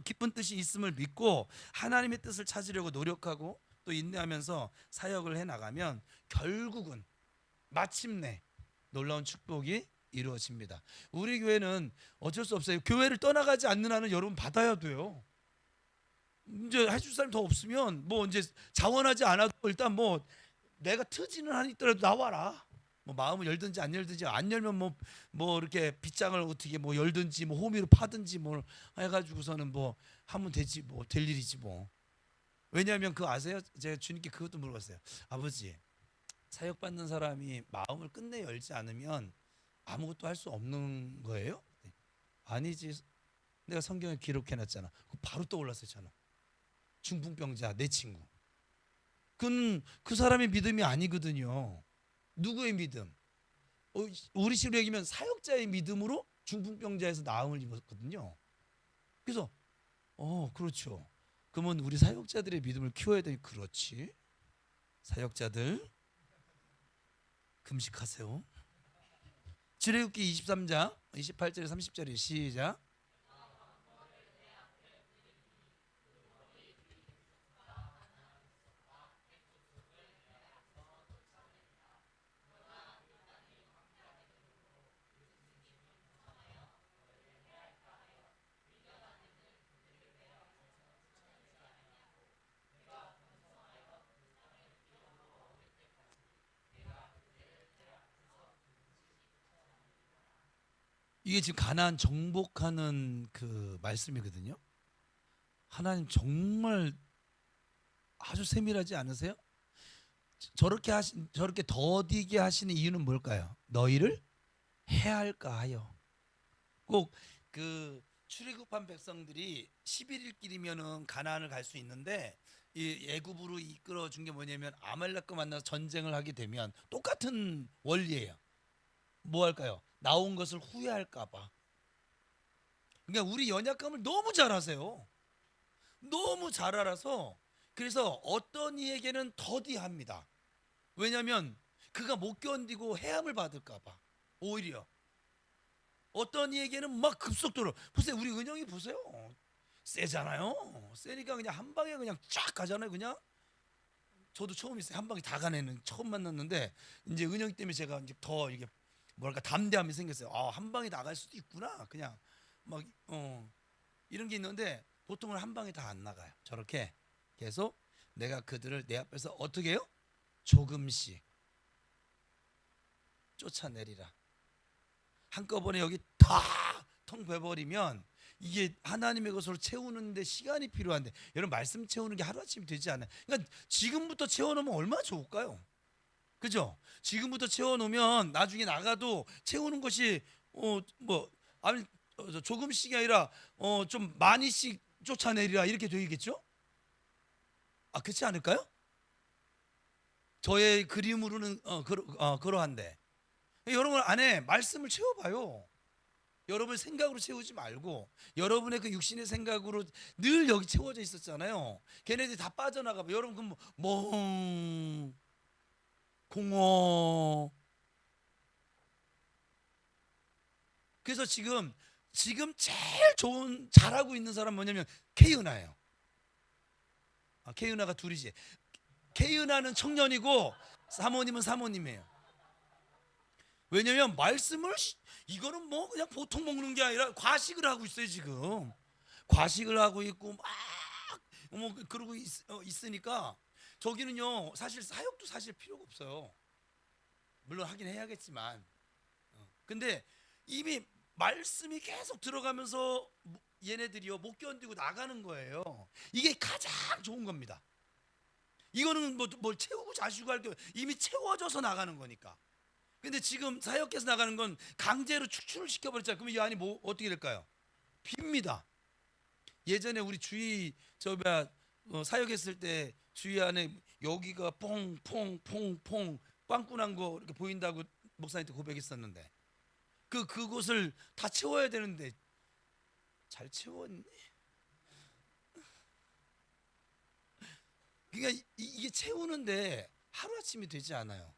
Speaker 1: 깊은 뜻이 있음을 믿고 하나님의 뜻을 찾으려고 노력하고 또 인내하면서 사역을 해나가면 결국은 마침내 놀라운 축복이 이루어집니다. 우리 교회는 어쩔 수 없어요. 교회를 떠나가지 않는 한은 여러분 받아야 돼요. 이제 해줄 사람이 더 없으면 뭐 이제 자원하지 않아도 일단 뭐 내가 트지는 한 있더라도 나와라. 뭐 마음을 열든지 안 열든지, 안 열면 뭐 이렇게 빗장을 어떻게 뭐 열든지 뭐 호미로 파든지 뭐 해가지고서는 뭐 하면 되지, 뭐 될 일이지 뭐. 왜냐하면 그거 아세요? 제가 주님께 그것도 물어봤어요. 아버지, 사역 받는 사람이 마음을 끝내 열지 않으면 아무것도 할 수 없는 거예요? 아니지. 내가 성경에 기록해놨잖아. 바로 떠올랐어요 저는. 중풍병자 내 친구. 그 사람의 믿음이 아니거든요. 누구의 믿음? 우리 식으로 얘기하면 사역자의 믿음으로 중풍병자에서 나음을 입었거든요. 그래서 그렇죠. 그러면 우리 사역자들의 믿음을 키워야 되니, 그렇지. 사역자들 금식하세요. 출애굽기 23장 28절에 30절에 시작. 이게 지금 가나안 정복하는 그 말씀이거든요. 하나님 정말 아주 세밀하지 않으세요? 저렇게 더디게 하시는 이유는 뭘까요? 너희를 해할까 하여. 꼭 그 출애굽한 백성들이 11일 길이면은 가나안을 갈 수 있는데 이 애굽으로 이끌어 준 게 뭐냐면 아말렉과 만나서 전쟁을 하게 되면 똑같은 원리예요. 뭐 할까요? 나온 것을 후회할까 봐. 그러니까 우리 연약감을 너무 잘 아세요. 너무 잘 알아서 그래서 어떤 이에게는 더디합니다. 왜냐하면 그가 못 견디고 해함을 받을까 봐. 오히려 어떤 이에게는 막 급속도로, 보세요. 우리 은영이 보세요. 세잖아요. 세니까 그냥 한 방에 그냥 쫙 가잖아요. 그냥 저도 처음 있어요. 한 방에 다 가네는 처음 만났는데 이제 은영이 때문에 제가 이제 더 이게 뭐랄까 담대함이 생겼어요. 한 방에 나갈 수도 있구나. 그냥 막 이런 게 있는데 보통은 한 방에 다 안 나가요. 저렇게 계속 내가 그들을 내 앞에서 어떻게 해요? 조금씩 쫓아내리라. 한꺼번에 여기 다 텅 베버리면 이게 하나님의 것으로 채우는데 시간이 필요한데, 여러분 말씀 채우는 게 하루아침에 되지 않아요. 그러니까 지금부터 채워놓으면 얼마나 좋을까요? 그죠? 지금부터 채워놓으면 나중에 나가도 채우는 것이 아니 조금씩이 아니라 좀 많이씩 쫓아내리라 이렇게 되겠죠? 그렇지 않을까요? 저의 그림으로는 그러한데 여러분 안에 말씀을 채워봐요. 여러분 생각으로 채우지 말고 여러분의 그 육신의 생각으로 늘 여기 채워져 있었잖아요. 걔네들이 다 빠져나가면 여러분 그럼 멍 공허. 그래서 지금 제일 좋은 잘하고 있는 사람 뭐냐면 케이은하예요. 케이은하가 둘이지. 케이은하는 청년이고 사모님은 사모님이에요. 왜냐면 말씀을 이거는 뭐 그냥 보통 먹는 게 아니라 과식을 하고 있어요. 지금 과식을 하고 있고 막 그러고 있으니까 저기는요 사실 사역도 사실 필요가 없어요. 물론 하긴 해야겠지만 근데 이미 말씀이 계속 들어가면서 얘네들이요 못 견디고 나가는 거예요. 이게 가장 좋은 겁니다. 이거는 뭘 채우고 자시고 할 게 이미 채워져서 나가는 거니까. 근데 지금 사역해서 나가는 건 강제로 축출을 시켜버렸잖아요. 그러면 이 안이 뭐 어떻게 될까요? 빕니다. 예전에 우리 주위 사역했을 때 주위 안에 여기가 퐁퐁퐁퐁 빵꾸난 거 이렇게 보인다고 목사님한테 고백했었는데 그곳을 다 채워야 되는데 잘 채웠니? 그러니까 이게 채우는데 하루아침이 되지 않아요.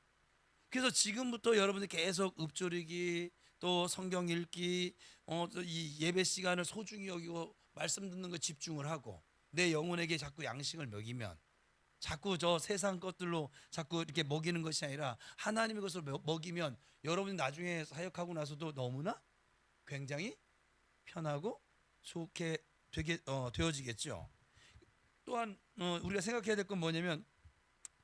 Speaker 1: 그래서 지금부터 여러분들 계속 읊조리기 또 성경 읽기 이 예배 시간을 소중히 여기고 말씀 듣는 거 집중을 하고 내 영혼에게 자꾸 양식을 먹이면 자꾸 저 세상 것들로 자꾸 이렇게 먹이는 것이 아니라 하나님의 것을 먹이면 여러분이 나중에 사역하고 나서도 너무나 굉장히 편하고 좋게 되어지겠죠. 또한 우리가 생각해야 될 건 뭐냐면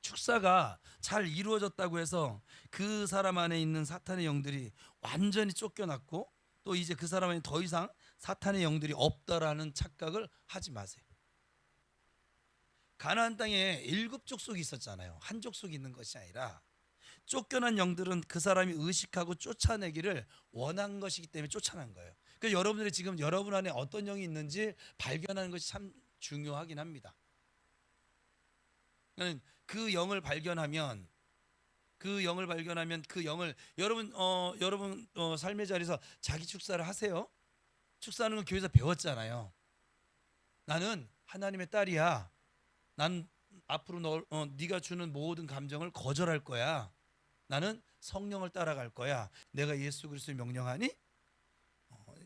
Speaker 1: 축사가 잘 이루어졌다고 해서 그 사람 안에 있는 사탄의 영들이 완전히 쫓겨났고 또 이제 그 사람 안에 더 이상 사탄의 영들이 없다라는 착각을 하지 마세요. 가나안 땅에 7족속이 있었잖아요. 한 족속이 있는 것이 아니라 쫓겨난 영들은 그 사람이 의식하고 쫓아내기를 원한 것이기 때문에 쫓아난 거예요. 그래서 여러분들이 지금 여러분 안에 어떤 영이 있는지 발견하는 것이 참 중요하긴 합니다. 그 영을 발견하면 그 영을 여러분 삶의 자리에서 자기 축사를 하세요. 축사하는 건 교회에서 배웠잖아요. 나는 하나님의 딸이야. 난 앞으로 네가 주는 모든 감정을 거절할 거야. 나는 성령을 따라갈 거야. 내가 예수 그리스도를 명령하니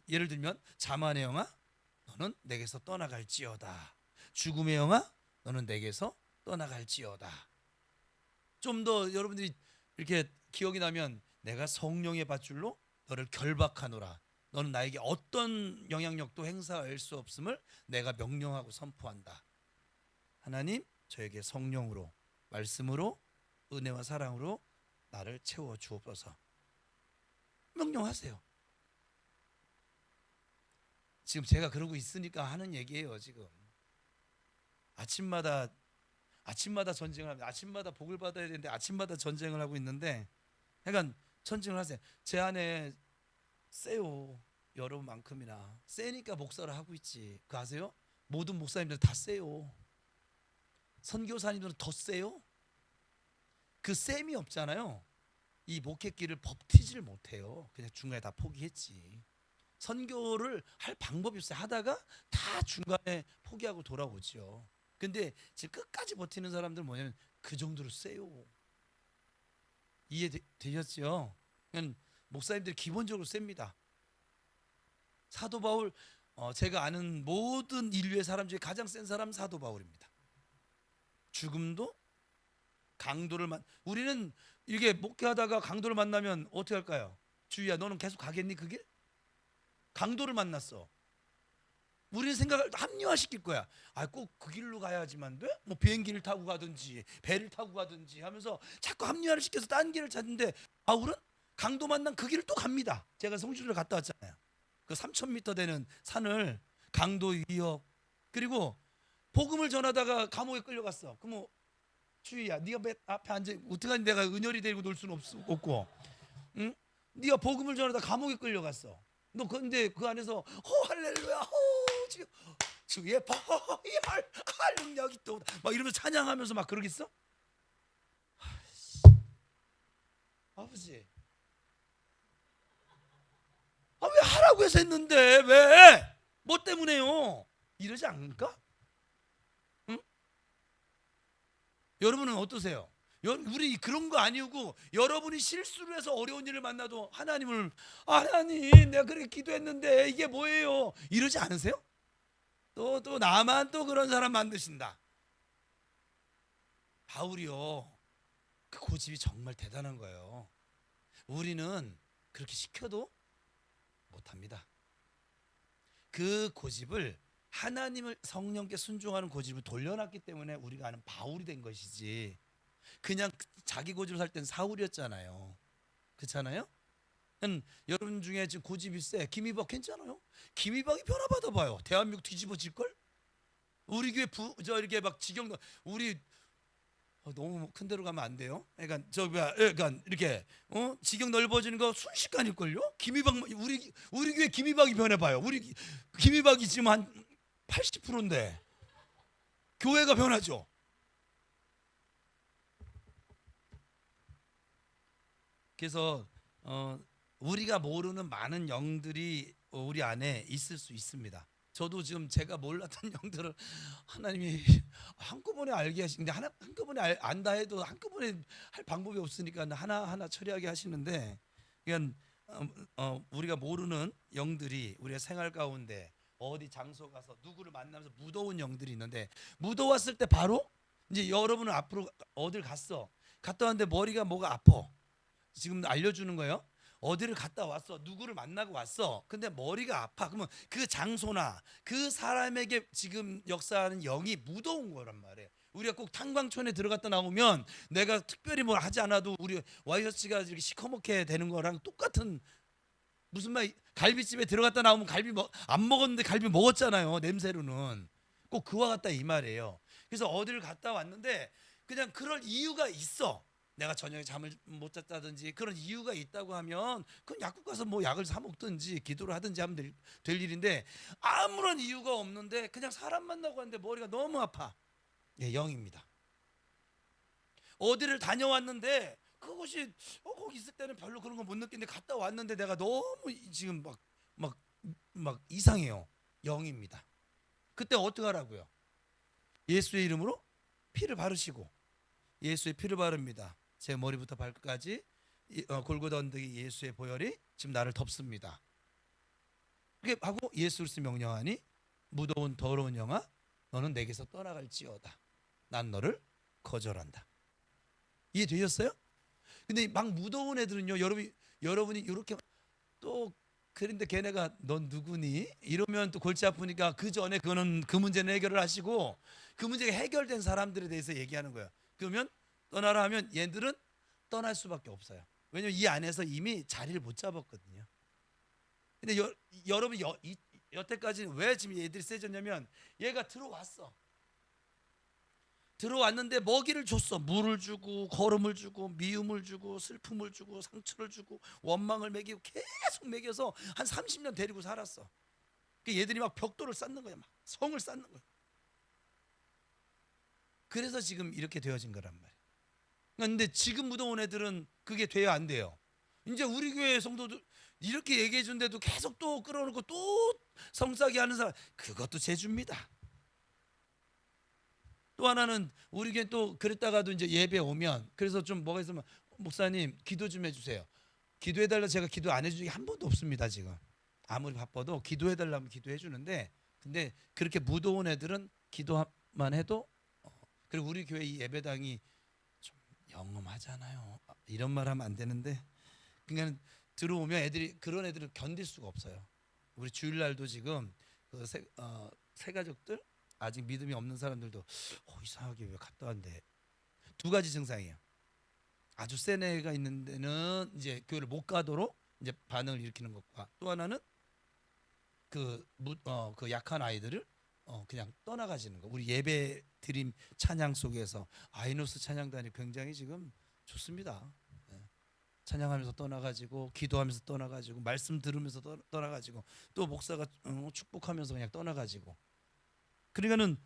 Speaker 1: 예를 들면 자만의 영아 너는 내게서 떠나갈지어다. 죽음의 영아 너는 내게서 떠나갈지어다. 좀 더 여러분들이 이렇게 기억이 나면 내가 성령의 밧줄로 너를 결박하노라. 너는 나에게 어떤 영향력도 행사할 수 없음을 내가 명령하고 선포한다. 하나님 저에게 성령으로 말씀으로 은혜와 사랑으로 나를 채워 주옵소서. 명령하세요. 지금 제가 그러고 있으니까 하는 얘기예요. 지금 아침마다 전쟁을 합니다. 아침마다 복을 받아야 되는데 아침마다 전쟁을 하고 있는데 약간 전쟁을 하세요. 제 안에 세요. 여러분만큼이나 세니까 목사를 하고 있지. 그거 아세요? 모든 목사님들 다 세요. 선교사님들은 더 세요. 그 셈이 없잖아요. 이 목회길을 버티지를 못해요. 그냥 중간에 다 포기했지. 선교를 할 방법이 없어요. 하다가 다 중간에 포기하고 돌아오죠. 근데 지금 끝까지 버티는 사람들 뭐냐면 그 정도로 세요. 이해되셨죠? 목사님들이 기본적으로 셉니다. 사도 바울 제가 아는 모든 인류의 사람 중에 가장 센 사람 사도 바울입니다. 죽음도 강도를 우리는 이게 목회하다가 강도를 만나면 어떻게 할까요? 주희야 너는 계속 가겠니 그 길? 강도를 만났어. 우리는 생각을 합리화시킬 거야. 꼭 그 길로 가야지만 돼? 뭐 비행기를 타고 가든지 배를 타고 가든지 하면서 자꾸 합리화를 시켜서 딴 길을 찾는데 바울은 강도 만난 그 길을 또 갑니다. 제가 성주를 갔다 왔잖아요. 그 3,000m 되는 산을 강도 위협 그리고 복음을 전하다가 감옥에 끌려갔어. 그럼 주희야 네가 앞에 앉아 어떡하니 내가 은혈이 되고 놀 수는 없고 응? 네가 복음을 전하다 감옥에 끌려갔어. 너 근데 그 안에서 할렐루야 주의 보혈 능력이 또 막 이러면서 찬양하면서 막 그러겠어? 아버지 왜 하라 하라고 해서 했는데 왜? 뭐 때문에요? 이러지 않을까? 응? 여러분은 어떠세요? 우리 그런 거 아니고 여러분이 실수를 해서 어려운 일을 만나도 하나님을 하나님 내가 그렇게 기도했는데 이게 뭐예요? 이러지 않으세요? 또 나만 또 그런 사람 만드신다. 바울이요. 그 고집이 정말 대단한 거예요. 우리는 그렇게 시켜도 못합니다. 그 고집을 하나님을 성령께 순종하는 고집을 돌려놨기 때문에 우리가 아는 바울이 된 것이지 그냥 자기 고집을 살 땐 사울이었잖아요. 그렇잖아요? 여러분 중에 지금 고집이 세 김이박 괜찮아요? 김이박이 변화 받아봐요. 대한민국 뒤집어질걸? 우리 교회 이렇게 막 지경 우리 너무 큰 데로 가면 안 돼요. 그러니까 그러니까 이렇게 지경 넓어지는 거 순식간일 걸요. 김이박 우리 교회 김이박이 변해봐요. 우리 김이박이 지금 한 80%인데 교회가 변하죠. 그래서 우리가 모르는 많은 영들이 우리 안에 있을 수 있습니다. 저도 지금 제가 몰랐던 영들을 하나님이 한꺼번에 알게 하시는데 한꺼번에 안다 해도 한꺼번에 할 방법이 없으니까 하나하나 처리하게 하시는데 그러니까 우리가 모르는 영들이 우리의 생활 가운데 어디 장소 가서 누구를 만나면서 묻어온 영들이 있는데 묻어왔을 때 바로 이제 여러분은 앞으로 어딜 갔다 왔는데 머리가 뭐가 아파. 지금 알려주는 거예요. 어디를 갔다 왔어. 누구를 만나고 왔어. 근데 머리가 아파. 그러면 그 장소나 그 사람에게 지금 역사하는 영이 묻어온 거란 말이에요. 우리가 꼭 탄광촌에 들어갔다 나오면 내가 특별히 뭘 하지 않아도 우리 와이셔츠가 이렇게 시커멓게 되는 거랑 똑같은 무슨 말 갈비집에 들어갔다 나오면 갈비 안 먹었는데 갈비 먹었잖아요. 냄새로는 꼭 그와 같다 이 말이에요. 그래서 어디를 갔다 왔는데 그냥 그럴 이유가 있어. 내가 저녁에 잠을 못 잤다든지 그런 이유가 있다고 하면 그건 약국 가서 뭐 약을 사 먹든지 기도를 하든지 하면 될 일인데 아무런 이유가 없는데 그냥 사람 만나고 왔는데 머리가 너무 아파. 예, 영입니다. 어디를 다녀왔는데 그것이 거기 있을 때는 별로 그런 거 못 느끼는데 갔다 왔는데 내가 너무 지금 막 이상해요. 영입니다. 그때 어떻게 하라고요? 예수의 이름으로 피를 바르시고 예수의 피를 바릅니다. 제 머리부터 발끝까지 골고다 언덕이 예수의 보혈이 지금 나를 덮습니다. 그렇게 하고 예수 그리스도 명령하니 무더운 더러운 영아 너는 내게서 떠나갈지어다. 난 너를 거절한다. 이해되셨어요? 근데 막 무더운 애들은요 여러분이 이렇게 또 그런데 걔네가 넌 누구니? 이러면 또 골치 아프니까 그 전에 그 문제는 해결을 하시고 그 문제가 해결된 사람들에 대해서 얘기하는 거예요. 그러면 떠나라 하면 얘들은 떠날 수밖에 없어요. 왜냐면 이 안에서 이미 자리를 못 잡았거든요. 근데 여러분 여태까지 왜 지금 얘들이 세졌냐면 얘가 들어왔는데 먹이를 줬어. 물을 주고 거름을 주고 미움을 주고 슬픔을 주고 상처를 주고 원망을 먹이고 계속 먹여서 한 30년 데리고 살았어. 얘들이 막 벽돌을 쌓는 거야. 막 성을 쌓는 거야. 그래서 지금 이렇게 되어진 거란 말이에요. 근데 지금 묻어온 애들은 그게 돼야 안 돼요. 이제 우리 교회 성도들 이렇게 얘기해 준데도 계속 또 끌어놓고 또 성싸게 하는 사람 그것도 재주입니다. 또 하나는 우리 교회 또 그랬다가도 이제 예배 오면 그래서 좀 뭐가 있으면 목사님 기도 좀 해주세요. 기도해달라 제가 기도 안 해준 적이 한 번도 없습니다. 지금 아무리 바빠도 기도해달라면 기도해 주는데 근데 그렇게 묻어온 애들은 기도만 해도 그리고 우리 교회 이 예배당이 좀 영험하잖아요. 이런 말 하면 안 되는데 그러니까 들어오면 그런 애들을 견딜 수가 없어요. 우리 주일날도 지금 새 가족들 아직 믿음이 없는 사람들도 이상하게 왜 갔다 왔는데 두 가지 증상이에요. 아주 센 애가 있는 데는 이제 교회를 못 가도록 이제 반응을 일으키는 것과 또 하나는 그 약한 아이들을 그냥 떠나가지는 거. 우리 예배 드림 찬양 속에서 아이노스 찬양단이 굉장히 지금 좋습니다. 찬양하면서 떠나가지고 기도하면서 떠나가지고 말씀 들으면서 떠나가지고 또 목사가 축복하면서 그냥 떠나가지고 그러니까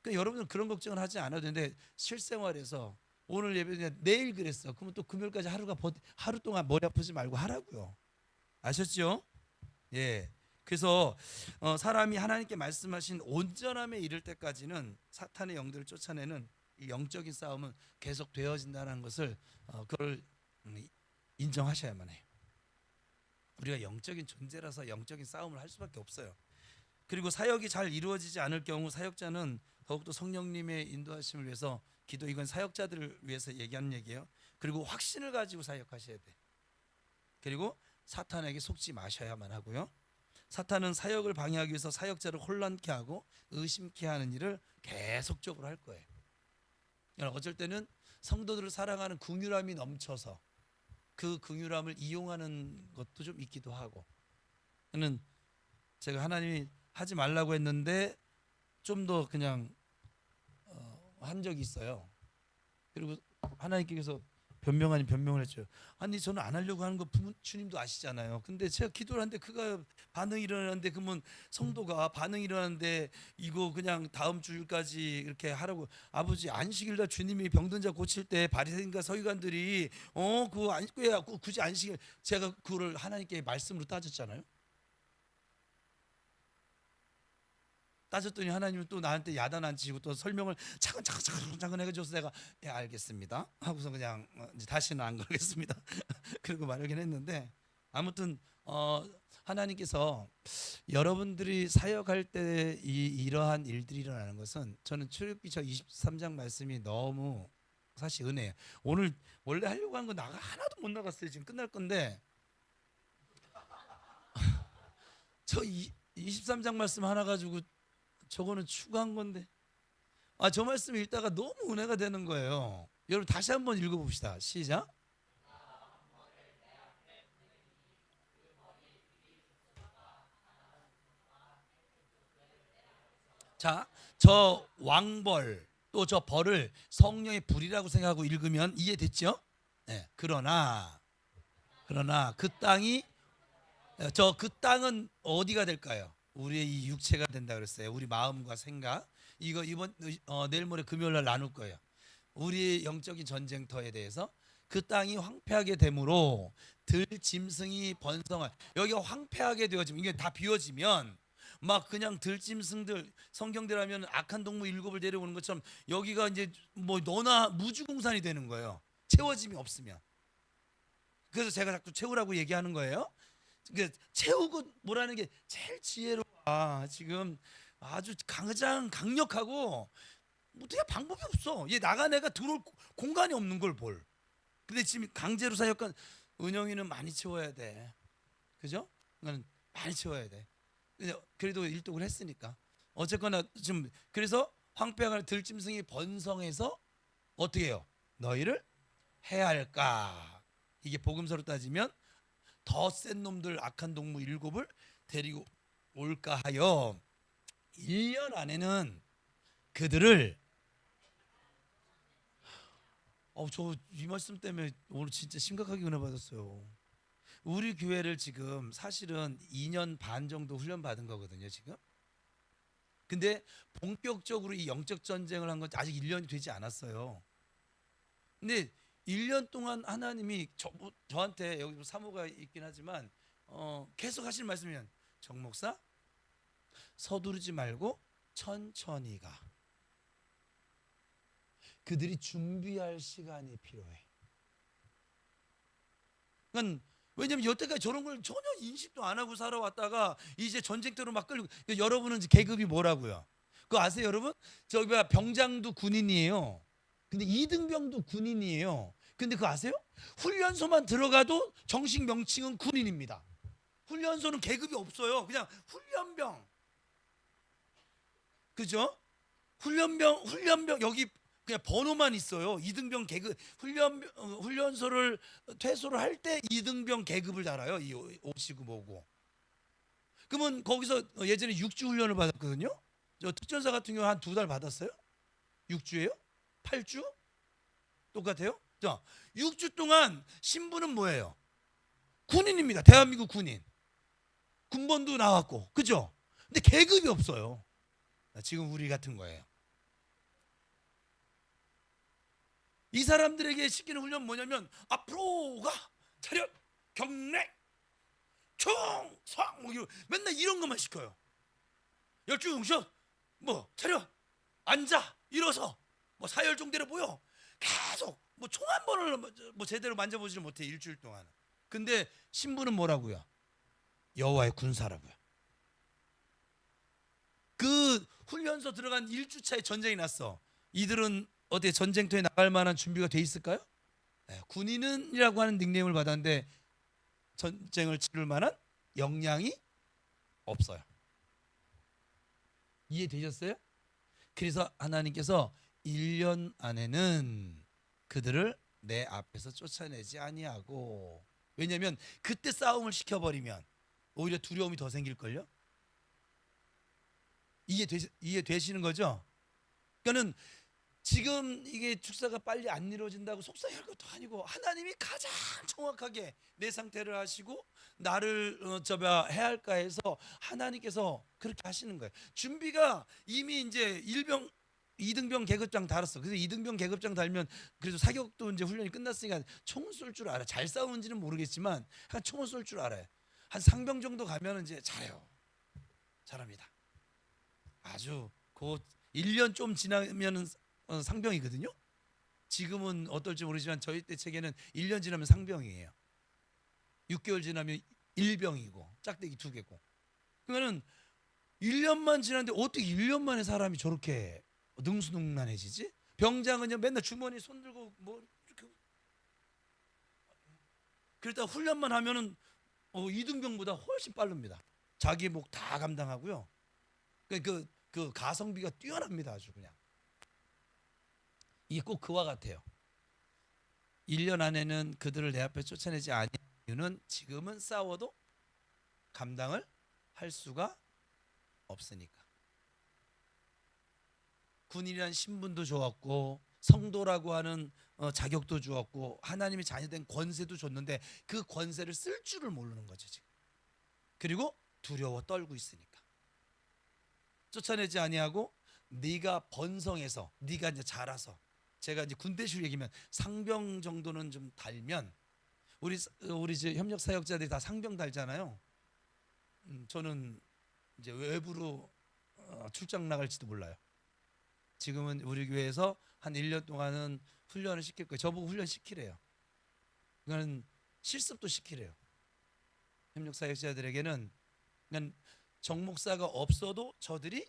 Speaker 1: 여러분은 그런 걱정을 하지 않아도 되는데 실생활에서 오늘 예배 내일 그랬어. 그러면 또 금요일까지 하루 동안 머리 아프지 말고 하라고요. 아셨죠? 예. 그래서 사람이 하나님께 말씀하신 온전함에 이를 때까지는 사탄의 영들을 쫓아내는 이 영적인 싸움은 계속 되어진다는 것을 그걸 인정하셔야만 해요. 우리가 영적인 존재라서 영적인 싸움을 할 수밖에 없어요. 그리고 사역이 잘 이루어지지 않을 경우 사역자는 더욱더 성령님의 인도하심을 위해서 기도, 이건 사역자들을 위해서 얘기하는 얘기예요. 그리고 확신을 가지고 사역하셔야 돼. 그리고 사탄에게 속지 마셔야만 하고요. 사탄은 사역을 방해하기 위해서 사역자를 혼란케 하고 의심케 하는 일을 계속적으로 할 거예요. 어쩔 때는 성도들을 사랑하는 긍휼함이 넘쳐서 그 긍휼함을 이용하는 것도 좀 있기도 하고. 저는 제가 하나님이 하지 말라고 했는데 좀 더 그냥 한 적이 있어요. 그리고 하나님께서 변명 아닌 변명을 했죠. 아니 저는 안 하려고 하는 거 주님도 아시잖아요. 근데 제가 기도를 하는데 그가 반응이 일어나는데, 그러면 성도가 반응이 일어나는데 이거 그냥 다음 주일까지 이렇게 하라고. 아버지 안식일날 주님이 병든 자 고칠 때 바리새인과 서기관들이 그거 왜 굳이 안식일, 제가 그거를 하나님께 말씀으로 따졌잖아요. 따졌더니 하나님은 또 나한테 야단 안 치고 또 설명을 차근차근 해줘서 내가 알겠습니다 하고서 그냥 이제 다시는 안 그러겠습니다 그리고 말하긴 했는데, 아무튼 하나님께서 여러분들이 사역할 때 이러한 일들이 일어나는 것은, 저는 출애굽기서 23장 말씀이 너무 사실 은혜예요. 오늘 원래 하려고 한 거 하나도 못 나갔어요. 지금 끝날 건데 저 23장 말씀 하나 가지고 저거는 추가한 건데, 저 말씀 읽다가 너무 은혜가 되는 거예요. 여러분 다시 한번 읽어봅시다. 시작. 자, 저 왕벌 또 저 벌을 성령의 불이라고 생각하고 읽으면 이해됐죠? 네. 그러나 그 땅이 그 땅은 어디가 될까요? 우리의 이 육체가 된다 그랬어요. 우리 마음과 생각. 이거 이번 내일 모레 금요일 날 나눌 거예요. 우리의 영적인 전쟁터에 대해서. 그 땅이 황폐하게 되므로 들짐승이 번성할, 여기가 황폐하게 되어지면, 이게 다 비워지면 막 그냥 들짐승들, 성경대로 하면 악한 동물 7을 데려오는 것처럼 여기가 이제 뭐 너나 무주공산이 되는 거예요. 채워짐이 없으면. 그래서 제가 자꾸 채우라고 얘기하는 거예요. 채우고 뭐라는 게 제일 지혜로워. 지금 아주 가장 강력하고 어떻게 방법이 없어. 얘 나간 애가 들어올 공간이 없는 걸 볼. 근데 지금 강제로 사역한 은영이는 많이 채워야 돼. 그죠? 그건 많이 채워야 돼. 그래도 일독을 했으니까. 어쨌거나 지금 그래서 황폐한 들짐승이 번성해서 어떻게 해요? 너희를 해할까? 이게 복음서로 따지면 더 센 놈들 악한 동물 7을 데리고 올까 하여 1년 안에는 그들을 저 이 말씀 때문에 오늘 진짜 심각하게 은혜 받았어요. 우리 교회를 지금 사실은 2년 반 정도 훈련 받은 거거든요, 지금. 근데 본격적으로 이 영적 전쟁을 한 건 아직 1년이 되지 않았어요. 근데 1년 동안 하나님이 저한테, 여기 사모가 있긴 하지만 계속 하실 말씀이면, 정 목사 서두르지 말고 천천히 가. 그들이 준비할 시간이 필요해. 그러니까 왜냐면 여태까지 저런 걸 전혀 인식도 안 하고 살아왔다가 이제 전쟁터로 막 끌고. 여러분은 계급이 뭐라고요? 그거 아세요, 여러분? 저기 병장도 군인이에요. 근데 이등병도 군인이에요. 근데 그거 아세요? 훈련소만 들어가도 정식 명칭은 군인입니다. 훈련소는 계급이 없어요. 그냥 훈련병. 그죠? 훈련병 여기 그냥 번호만 있어요. 이등병 계급. 훈련소를 퇴소를 할 때 이등병 계급을 달아요. 이 오시고 뭐고. 그러면 거기서 예전에 6주 훈련을 받았거든요. 저 특전사 같은 경우 한 2달 받았어요. 6주예요? 8주? 똑같아요? 자, 6주 동안 신분은 뭐예요? 군인입니다. 대한민국 군인. 군번도 나왔고, 그죠? 근데 계급이 없어요. 지금 우리 같은 거예요. 이 사람들에게 시키는 훈련 뭐냐면, 앞으로 가, 차렷, 경례, 충성 뭐 맨날 이런 것만 시켜요. 열중셔 뭐 차려 앉아 일어서 뭐 사열종대로 보여 계속 뭐 총 한 번을 뭐 제대로 만져보지를 못해 일주일 동안. 근데 신부는 뭐라고요? 여호와의 군사라고요. 그 훈련소 들어간 1주차에 전쟁이 났어. 이들은 어디 전쟁터에 나갈 만한 준비가 돼 있을까요? 네, 군인은이라고 하는 닉네임을 받았는데 전쟁을 치를 만한 역량이 없어요. 이해되셨어요? 그래서 하나님께서 1년 안에는 그들을 내 앞에서 쫓아내지 아니하고, 왜냐하면 그때 싸움을 시켜버리면 오히려 두려움이 더 생길걸요. 이해되시는 거죠? 그러니까는 지금 이게 축사가 빨리 안 이루어진다고 속상해할 것도 아니고, 하나님이 가장 정확하게 내 상태를 아시고 나를 해야 할까 해서 하나님께서 그렇게 하시는 거예요. 준비가 이미 이제 1병 2등병 계급장 달았어. 그래서 2등병 계급장 달면 그래도 사격도 이제 훈련이 끝났으니까 총은 쏠 줄 알아. 잘 싸우는지는 모르겠지만 한 총은 쏠 줄 알아요. 한 상병 정도 가면 이제 잘해요. 잘합니다. 아주 곧 1년 좀 지나면 상병이거든요. 지금은 어떨지 모르지만 저희 때 체계는 1년 지나면 상병이에요. 6개월 지나면 1병이고 짝대기 2개고. 그러면은 1년만 지났는데 어떻게 1년 만에 사람이 저렇게 능수능란해지지? 병장은요 맨날 주머니 손 들고 뭐 이렇게 그러다 훈련만 하면은 이등병보다 훨씬 빠릅니다. 자기 목 다 감당하고요. 그 가성비가 뛰어납니다. 아주 그냥. 이게 꼭 그와 같아요. 1년 안에는 그들을 내 앞에 쫓아내지 아니하는 이유는 지금은 싸워도 감당을 할 수가 없으니까. 군인이란 신분도 좋았고 성도라고 하는 자격도 주었고 하나님이 자녀된 권세도 줬는데 그 권세를 쓸 줄을 모르는 거죠 지금. 그리고 두려워 떨고 있으니까 쫓아내지 아니하고, 네가 번성해서 네가 이제 자라서, 제가 이제 군대식 얘기면 상병 정도는 좀 달면, 우리 이제 협력 사역자들이 다 상병 달잖아요. 저는 이제 외부로 출장 나갈지도 몰라요. 지금은 우리 교회에서 한 1년 동안은 훈련을 시킬 거예요. 저보고 훈련 시키래요. 그거는 실습도 시키래요. 협력 사역자들에게는. 그러니까 정목사가 없어도 저들이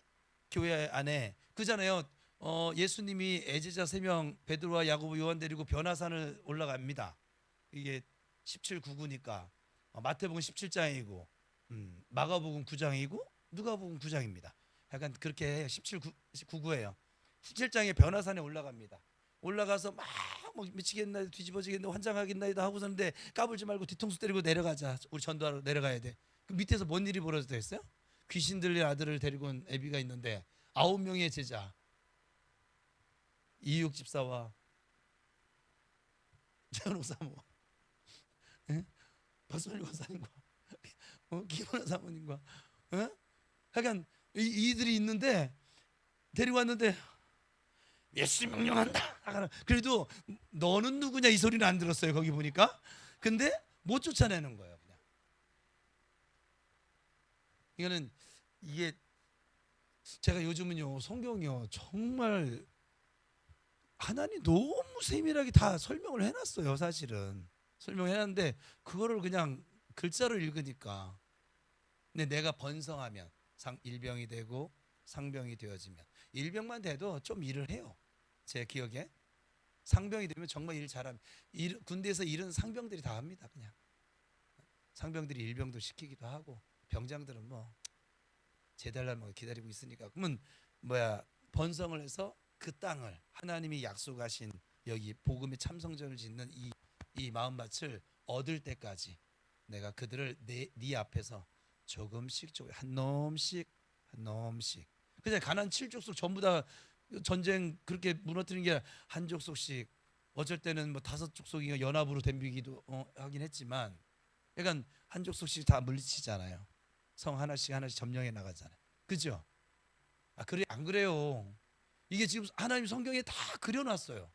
Speaker 1: 교회 안에 그잖아요. 예수님이 애제자 3명 베드로와 야고보 요한 데리고 변화산을 올라갑니다. 이게 17구구니까 마태복음 17장이고 마가복음 9장이고 누가복음 9장입니다. 약간 그렇게 해요. 17구구예요. 17장에 변화산에 올라갑니다. 올라가서 막 미치겠나 뒤집어지겠나 환장하겠나이다 하고서는데 까불지 말고 뒤통수 때리고 내려가자. 우리 전도하러 내려가야 돼. 그 밑에서 뭔 일이 벌어졌다 했어요? 귀신 들린 아들을 데리고 온 애비가 있는데 9명의 제자 이육 집사와 최은옥 사모, 박선일 권사님과 김원아 사모님과 약간 이들이 있는데 데리고 왔는데 예수 명령한다. 그래도 너는 누구냐 이 소리는 안 들었어요. 거기 보니까. 근데 못 쫓아내는 거예요. 그냥. 이거는 이게 제가 요즘은요 성경이요 정말 하나님 너무 세밀하게 다 설명을 해놨어요. 사실은 설명해놨는데 그거를 그냥 글자로 읽으니까. 근데 내가 번성하면 일병이 되고 상병이 되어지면, 일병만 돼도 좀 일을 해요. 제 기억에 상병이 되면 정말 일 잘합니다. 군대에서 일은 상병들이 다 합니다. 그냥 상병들이 일병도 시키기도 하고 병장들은 뭐 제달날만 기다리고 있으니까. 그러면 번성을 해서 그 땅을 하나님이 약속하신 여기 복음의 참성전을 짓는 이 마음밭을 얻을 때까지 내가 그들을 네 앞에서 조금씩 한 놈씩 그냥 가나안 7족속 전부 다 전쟁 그렇게 무너뜨리는 게 한 족속씩, 어쩔 때는 뭐 5족속이 연합으로 덤비기도 하긴 했지만, 그러니까 한 족속씩 다 물리치잖아요. 성 하나씩 점령해 나가잖아요. 그죠? 그래 안 그래요? 이게 지금 하나님 성경에 다 그려놨어요.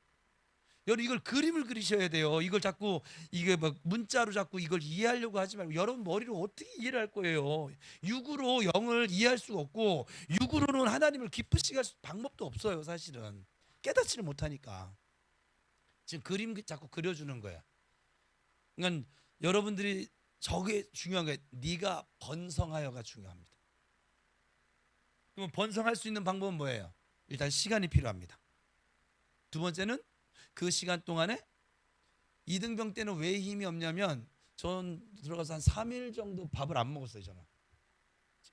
Speaker 1: 여러분 이걸 그림을 그리셔야 돼요. 이걸 자꾸 이게 막 문자로 자꾸 이걸 이해하려고 하지 말고 여러분 머리로 어떻게 이해를 할 거예요. 육으로 영을 이해할 수가 없고 육으로는 하나님을 기쁘시게 할 방법도 없어요. 사실은 깨닫지를 못하니까 지금 그림 자꾸 그려주는 거야. 그러니까 여러분들이 저게 중요한 거예요. 네가 번성하여가 중요합니다. 그러면 번성할 수 있는 방법은 뭐예요? 일단 시간이 필요합니다. 두 번째는 그 시간 동안에 이등병 때는 왜 힘이 없냐면 전 들어가서 한 3일 정도 밥을 안 먹었어요.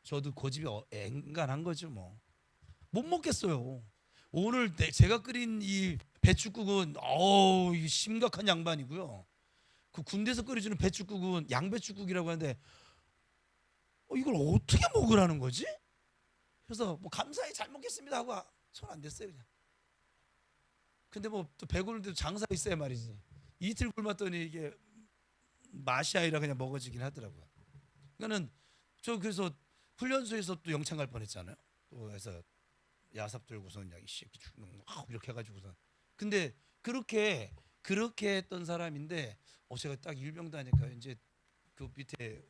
Speaker 1: 저도 고집이 앵간한 거죠. 뭐 못 먹겠어요. 오늘 제가 끓인 이 배추국은 이게 심각한 양반이고요. 그 군대에서 끓여주는 배추국은 양배추국이라고 하는데 이걸 어떻게 먹으라는 거지? 그래서 뭐 감사히 잘 먹겠습니다 하고 손 안 댔어요 그냥. 근데 뭐 또 배고픈데도 장사가 있어야 말이지. 이틀 굶었더니 이게 맛이 아니라 그냥 먹어지긴 하더라고요. 그러니까는 저 그래서 훈련소에서 또 영창 갈 뻔했잖아요. 또 해서 야삽 들고선 야이 새끼 죽는 이렇게 해가지고선. 근데 그렇게 했던 사람인데 제가 딱 일병다니까 이제 그 밑에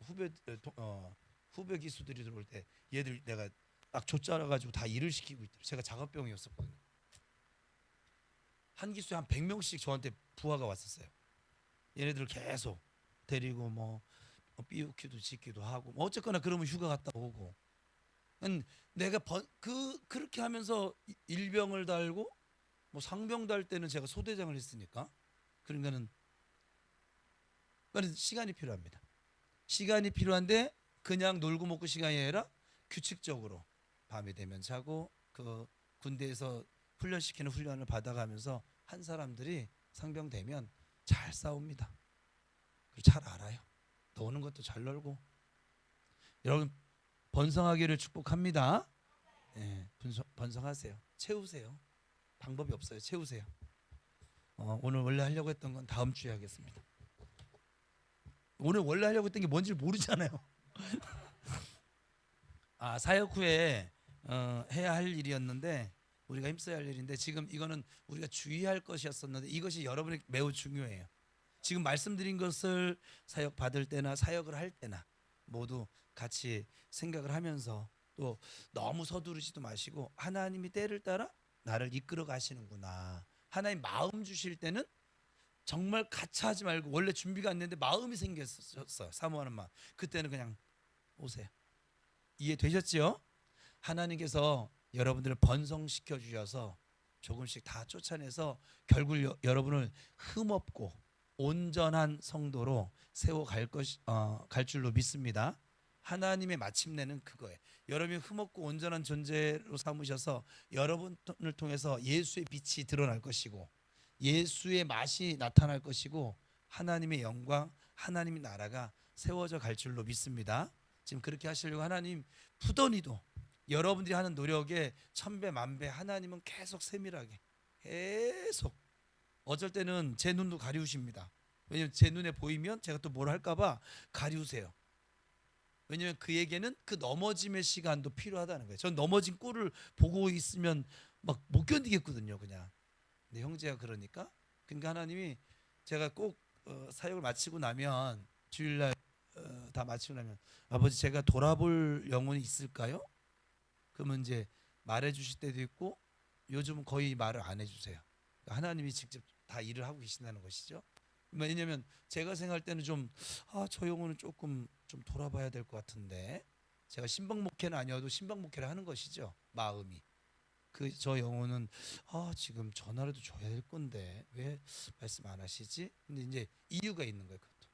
Speaker 1: 후배 기수들이 들어올 때 얘들 내가 딱 좆자라 가지고 다 일을 시키고 있더라고요. 제가 작업병이었었거든요. 한 기수에 한 100명씩 저한테 부하가 왔었어요. 얘네들을 계속 데리고 뭐 삐우키도 짓기도 하고 뭐 어쨌거나 그러면 휴가 갔다 오고. 내가 그렇게 하면서 일병을 달고 뭐 상병 달 때는 제가 소대장을 했으니까 그러니까 시간이 필요합니다. 시간이 필요한데 그냥 놀고 먹고 시간이 아니라 규칙적으로 밤이 되면 자고 그 군대에서 훈련시키는 훈련을 받아가면서 한 사람들이 상병 되면 잘 싸웁니다. 그리고 잘 알아요. 노는 것도 잘 놀고. 여러분 번성하기를 축복합니다. 네, 번성하세요. 채우세요. 방법이 없어요. 채우세요. 오늘 원래 하려고 했던 건 다음 주에 하겠습니다. 오늘 원래 하려고 했던 게 뭔지 모르잖아요. 사역 후에 해야 할 일이었는데 우리가 힘써야 할 일인데 지금 이거는 우리가 주의할 것이었었는데 이것이 여러분에게 매우 중요해요. 지금 말씀드린 것을 사역 받을 때나 사역을 할 때나 모두 같이 생각을 하면서 또 너무 서두르지도 마시고 하나님이 때를 따라 나를 이끌어 가시는구나. 하나님 마음 주실 때는 정말 가차하지 말고 원래 준비가 안 됐는데 마음이 생겼어요. 사모하는 마음. 그때는 그냥 오세요. 이해되셨죠? 하나님께서 여러분들을 번성시켜 주셔서 조금씩 다 쫓아내서 결국 여러분을 흠없고 온전한 성도로 세워 갈 줄로 믿습니다. 하나님의 마침내는 그거예요. 여러분이 흠없고 온전한 존재로 삼으셔서 여러분을 통해서 예수의 빛이 드러날 것이고 예수의 맛이 나타날 것이고 하나님의 영광, 하나님의 나라가 세워져 갈 줄로 믿습니다. 지금 그렇게 하시려고 하나님 푸더니도 여러분들이 하는 노력에 천배 만배 하나님은 계속 세밀하게 계속 어쩔 때는 제 눈도 가리우십니다. 왜냐면 제 눈에 보이면 제가 또 뭘 할까봐 가리우세요. 왜냐면 그에게는 그 넘어짐의 시간도 필요하다는 거예요. 전 넘어진 꼴을 보고 있으면 막 못 견디겠거든요. 그냥 내 형제가 그러니까 하나님이 제가 꼭 사역을 마치고 나면 주일날 다 마치고 나면 아버지 제가 돌아볼 영혼이 있을까요? 그러면 이제 말해 주실 때도 있고 요즘은 거의 말을 안 해주세요. 하나님이 직접 다 일을 하고 계신다는 것이죠. 왜냐하면 제가 생각할 때는 저 영혼은 조금 좀 돌아봐야 될 것 같은데 제가 신방 목회는 아니어도 신방 목회를 하는 것이죠. 마음이 저 영혼은 지금 전화라도 줘야 될 건데 왜 말씀 안 하시지? 근데 이제 이유가 있는 거예요. 그것도.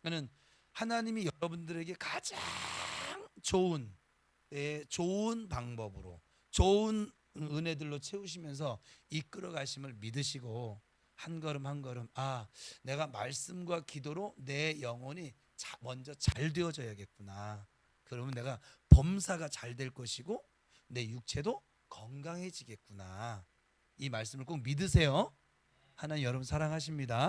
Speaker 1: 그러니까 하나님이 여러분들에게 가장 좋은 방법으로 좋은 은혜들로 채우시면서 이끌어 가심을 믿으시고 한 걸음 한 걸음 내가 말씀과 기도로 내 영혼이 먼저 잘 되어져야겠구나. 그러면 내가 범사가 잘 될 것이고 내 육체도 건강해지겠구나. 이 말씀을 꼭 믿으세요. 하나님 여러분 사랑하십니다.